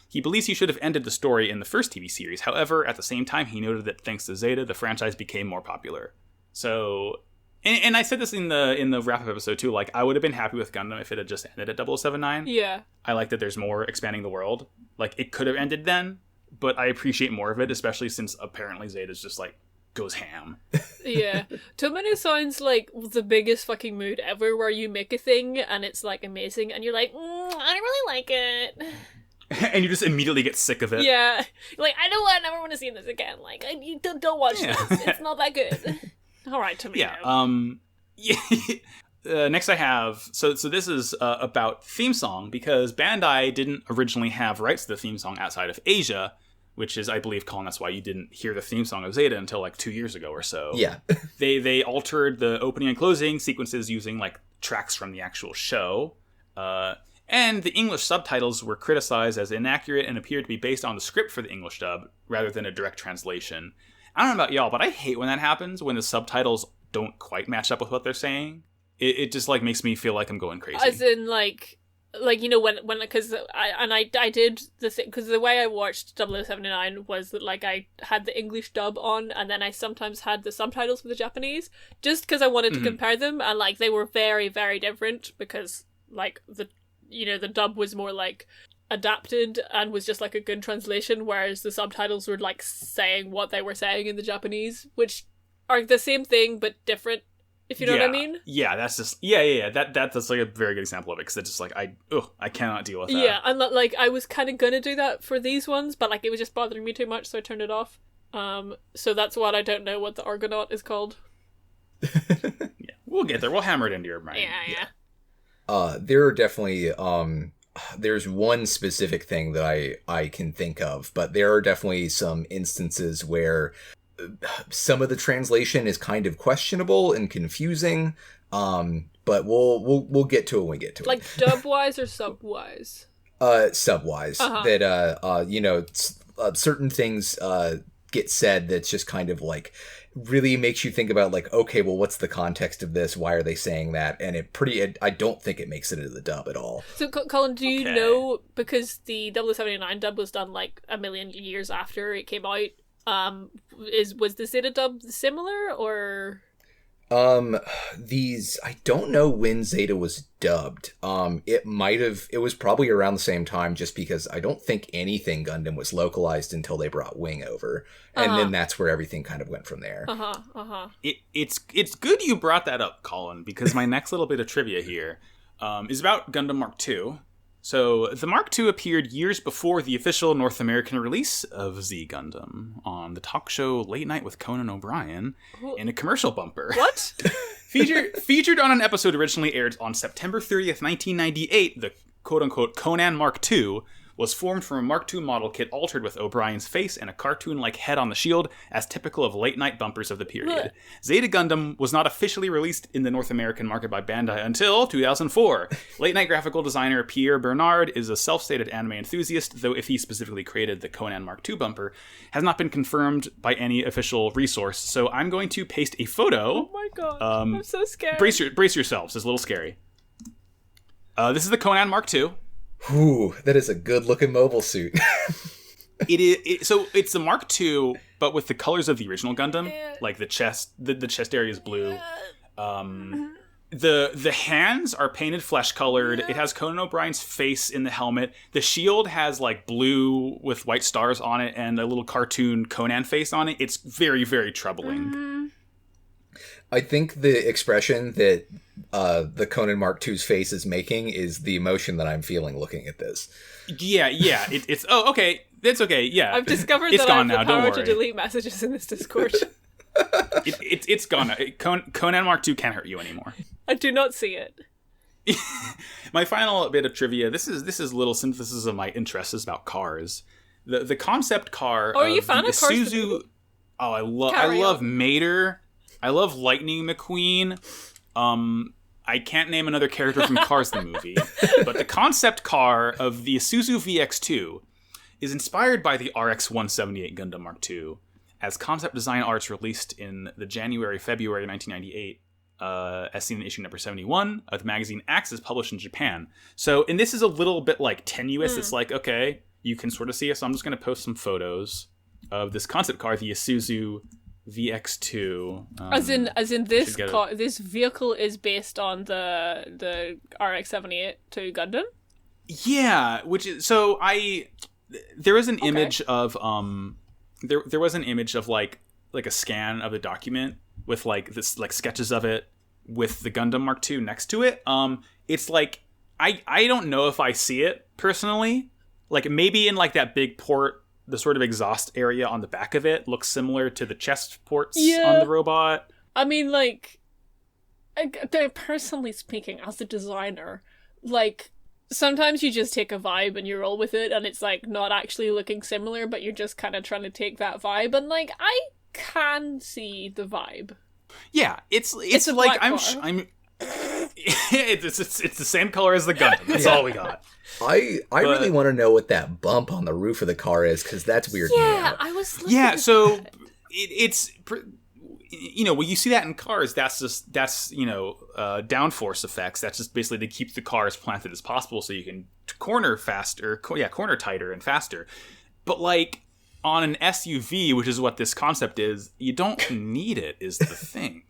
he believes he should have ended the story in the first TV series. However, at the same time, he noted that thanks to Zeta, the franchise became more popular. So, and I said this in the wrap-up episode too, like, I would have been happy with Gundam if it had just ended at 0079. Yeah. I like that there's more expanding the world. Like, it could have ended then, but I appreciate more of it, especially since apparently Zeta's just, like, goes ham. Yeah. Tomino sounds like the biggest fucking mood ever, where you make a thing and it's, like, amazing and you're like, I don't really like it. and you just immediately get sick of it. Yeah. Like, I know I never want to see this again. Like, you don't watch this. It's not that good. All right, Tomato. Next I have, so this is about theme song, because Bandai didn't originally have rights to the theme song outside of Asia, which is, I believe, Colin, that's why you didn't hear the theme song of Zeta until like 2 years ago or so. Yeah. They altered the opening and closing sequences using like tracks from the actual show. And the English subtitles were criticized as inaccurate and appeared to be based on the script for the English dub rather than a direct translation. I don't know about y'all, but I hate when that happens, when the subtitles don't quite match up with what they're saying. It just like makes me feel like I'm going crazy. As in like you know, when because I did the thing, because the way I watched 0079 was that like I had the English dub on, and then I sometimes had the subtitles for the Japanese, just because I wanted to compare them, and like they were very, very different, because like the dub was more like adapted and was just like a good translation, whereas the subtitles were like saying what they were saying in the Japanese, which are the same thing but different. If you know what I mean? Yeah, that's just... Yeah. That's like a very good example of it, because it's just like, I cannot deal with that. Yeah, and like, I was kind of gonna do that for these ones, but like, it was just bothering me too much, so I turned it off. So that's what I don't know what the Argonaut is called. Yeah, we'll get there. We'll hammer it into your brain. Yeah. There are definitely... there's one specific thing that I can think of, but there are definitely some instances where some of the translation is kind of questionable and confusing, but we'll get to it when we get to it. Like dub-wise or sub-wise? Sub-wise. That, certain things get said that's just kind of like really makes you think about like, okay, well, what's the context of this? Why are they saying that? And I don't think it makes it into the dub at all. So, Colin, do you know, because the 0079 dub was done like a million years after it came out, was the Zeta dub similar, or? I don't know when Zeta was dubbed. It was probably around the same time, just because I don't think anything Gundam was localized until they brought Wing over. And then that's where everything kind of went from there. It's good you brought that up, Colin, because my next little bit of trivia here, is about Gundam Mark II. So, the Mark II appeared years before the official North American release of Z Gundam on the talk show Late Night with Conan O'Brien in a commercial bumper. What? Featured on an episode originally aired on September 30th, 1998, the quote-unquote Conan Mark II was formed from a Mark II model kit altered with O'Brien's face and a cartoon-like head on the shield, as typical of late-night bumpers of the period. Zeta Gundam was not officially released in the North American market by Bandai until 2004. Late-night graphical designer Pierre Bernard is a self-stated anime enthusiast, though if he specifically created the Conan Mark II bumper, has not been confirmed by any official resource. So I'm going to paste a photo. Oh my god, I'm so scared. Brace yourselves, it's a little scary. This is the Conan Mark II. Whew, that is a good-looking mobile suit. So it's the Mark II, but with the colors of the original Gundam, like the chest area is blue. The hands are painted flesh colored. It has Conan O'Brien's face in the helmet. The shield has like blue with white stars on it and a little cartoon Conan face on it. It's very, very troubling. I think the expression that the Conan Mark II's face is making is the emotion that I'm feeling looking at this. Yeah. It's okay. It's okay. Yeah, I've discovered it's that gone I have now. the power Don't worry. to delete messages in this Discord. It's gone. Conan Mark II can't hurt you anymore. I do not see it. My final bit of trivia. This is little synthesis of my interests is about cars. The concept car. Oh, are you a fan of cars? Isuzu. Oh, I love Mater. I love Lightning McQueen. I can't name another character from Cars the movie, but the concept car of the Isuzu VX2 is inspired by the RX-178 Gundam Mark II, as concept design arts released in the January-February 1998, as seen in issue number 71 of the magazine Axis, published in Japan. So, and this is a little bit like tenuous. It's like, okay, you can sort of see it, so I'm just going to post some photos of this concept car, the Isuzu VX2. As in this car, this vehicle is based on the RX-78 to Gundam? Yeah, which is so there was an image of there was an image of like a scan of the document with like this like sketches of it with the Gundam Mark II next to it. It's like I don't know if I see it personally. Like, maybe in, like, that big port, the sort of exhaust area on the back of it looks similar to the chest ports on the robot. I mean, like, personally speaking, as a designer, like, sometimes you just take a vibe and you roll with it, and it's, like, not actually looking similar, but you're just kind of trying to take that vibe, and, like, I can see the vibe. Yeah, it's like, I'm it's the same color as the Gundam. That's all we got. I really want to know what that bump on the roof of the car is, because that's weird. Yeah, I was looking at so that. it's you know, when you see that in cars, that's downforce effects. That's just basically to keep the car as planted as possible so you can corner tighter and faster. But like on an SUV, which is what this concept is, you don't need it. Is the thing.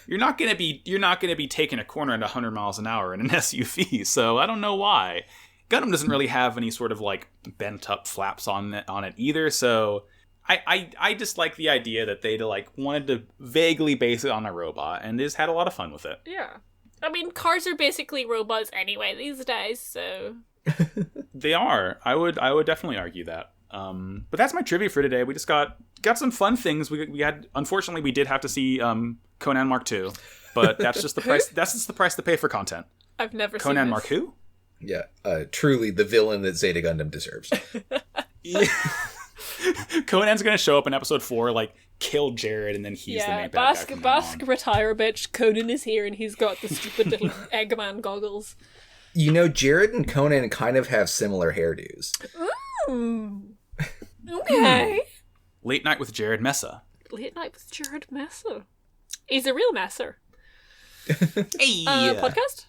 You're not gonna be taking a corner at 100 miles an hour in an SUV. So I don't know why. Gundam doesn't really have any sort of like bent up flaps on it either. So I just like the idea that they like wanted to vaguely base it on a robot, and just had a lot of fun with it. Yeah, I mean, cars are basically robots anyway these days, so they are. I would definitely argue that. But that's my trivia for today. We just got some fun things. We had, unfortunately, we did have to see Conan Mark II, but that's just the price. That's just the price to pay for content. I've never seen Conan this. Mark who? Yeah, truly the villain that Zeta Gundam deserves. Yeah. Conan's gonna show up in episode 4, like kill Jared, and then he's the main bad guy. Bask, retire, bitch. Conan is here, and he's got the stupid little Eggman goggles. You know, Jared and Conan kind of have similar hairdos. Ooh. Okay. Late Night with Jared Messa. Late Night with Jared Messer. He's a real messer. Hey. Podcast?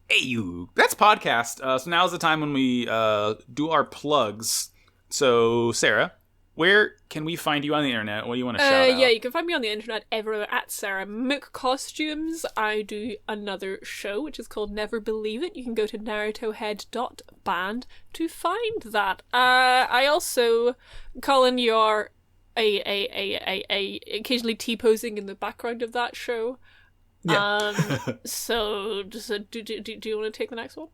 Aeug. That's podcast. So now's the time when we do our plugs. So, Sarah, where can we find you on the internet? What do you want to shout out? Yeah, you can find me on the internet everywhere at Sarah Mook Costumes. I do another show which is called Never Believe It. You can go to narutohead.band to find that. I also, Colin, you're a occasionally T-posing in the background of that show. Yeah. So do you want to take the next one?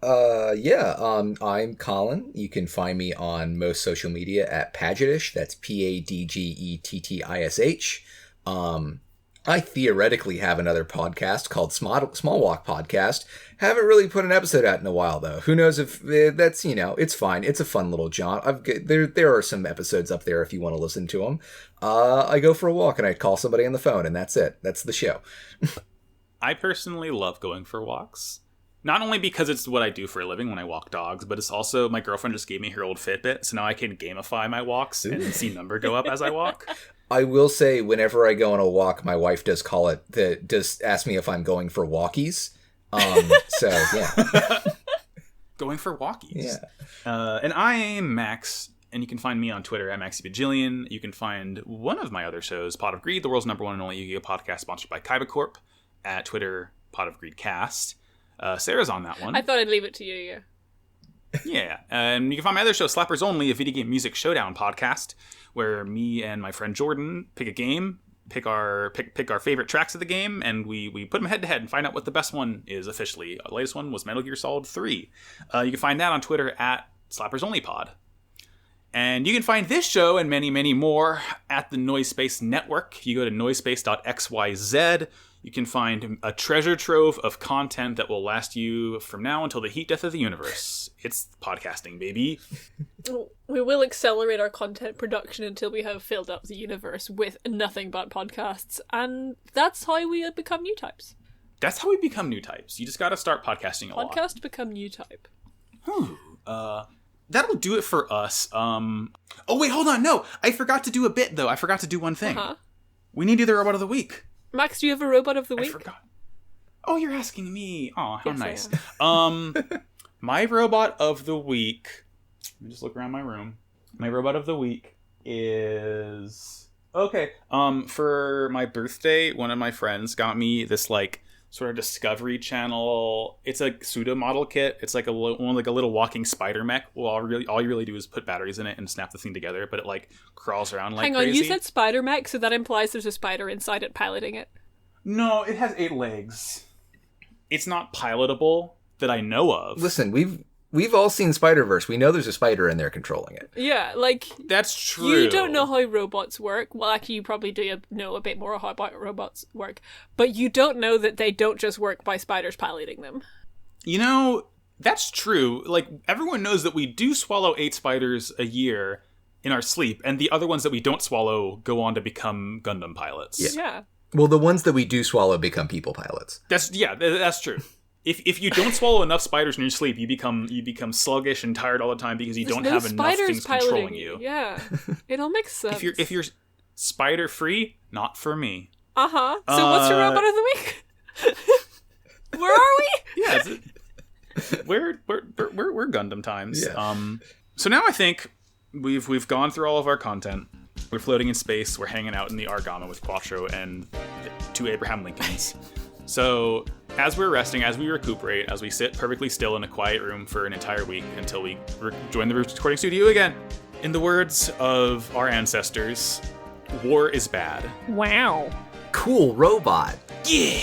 I'm Colin. You can find me on most social media at Padgettish. That's Padgettish. I theoretically have another podcast called Small Walk Podcast. Haven't really put an episode out in a while, though. Who knows if that's, it's fine. It's a fun little jaunt. There are some episodes up there if you want to listen to them. I go for a walk and I call somebody on the phone, and that's it. That's the show. I personally love going for walks. Not only because it's what I do for a living when I walk dogs, but it's also my girlfriend just gave me her old Fitbit, so now I can gamify my walks and see number go up as I walk. I will say, whenever I go on a walk, my wife does ask me if I'm going for walkies. So yeah, going for walkies. Yeah. And I'm Max, and you can find me on Twitter at MaxyBajillion. You can find one of my other shows, Pot of Greed, the world's #1 and only Yu-Gi-Oh podcast sponsored by Kaiba Corp, at Twitter, Pot of Greed Cast. Sarah's on that one. I thought I'd leave it to you, yeah. Yeah, and you can find my other show, Slappers Only, a video game music showdown podcast, where me and my friend Jordan pick a game, pick our favorite tracks of the game, and we put them head to head and find out what the best one is officially. The latest one was Metal Gear Solid 3. You can find that on Twitter at Slappers Only Pod. And you can find this show and many, many more at the Noise Space Network. You go to noisespace.xyz. You can find a treasure trove of content that will last you from now until the heat death of the universe. It's podcasting, baby. We will accelerate our content production until we have filled up the universe with nothing but podcasts. And that's how we become new types. That's how we become new types. You just got to start podcasting a lot. Podcast become new type. That'll do it for us. Oh, wait, hold on. No, I forgot to do a bit, though. I forgot to do one thing. We need the robot of the week. Max, do you have a robot of the week? I forgot. Oh, you're asking me. Oh, how yes, nice. My robot of the week. Let me just look around my room. My robot of the week is okay. For my birthday, one of my friends got me this like sort of Discovery Channel. It's a pseudo model kit. It's like a little walking spider mech. Well, all you really do is put batteries in it and snap the thing together. But it like crawls around like crazy. Hang on, you said spider mech, so that implies there's a spider inside it piloting it. No, it has 8 legs. It's not pilotable that I know of. Listen, We've all seen Spider-Verse. We know there's a spider in there controlling it. Yeah, like... That's true. You don't know how robots work. Well, actually, you probably do know a bit more how robots work. But you don't know that they don't just work by spiders piloting them. You know, that's true. Like, everyone knows that we do swallow 8 spiders a year in our sleep, and the other ones that we don't swallow go on to become Gundam pilots. Yeah. Well, the ones that we do swallow become people pilots. That's true. If you don't swallow enough spiders in your sleep, you become sluggish and tired all the time because you don't have enough things controlling you. Yeah, it all makes sense. If you're spider free, not for me. So what's your robot of the week? Where are we? Yeah, we're Gundam times. Yeah. So now I think we've gone through all of our content. We're floating in space. We're hanging out in the Argama with Quattro and 2 Abraham Lincolns. So, as we're resting, as we recuperate, as we sit perfectly still in a quiet room for an entire week until we join the recording studio again, in the words of our ancestors, war is bad. Wow. Cool robot. Yeah!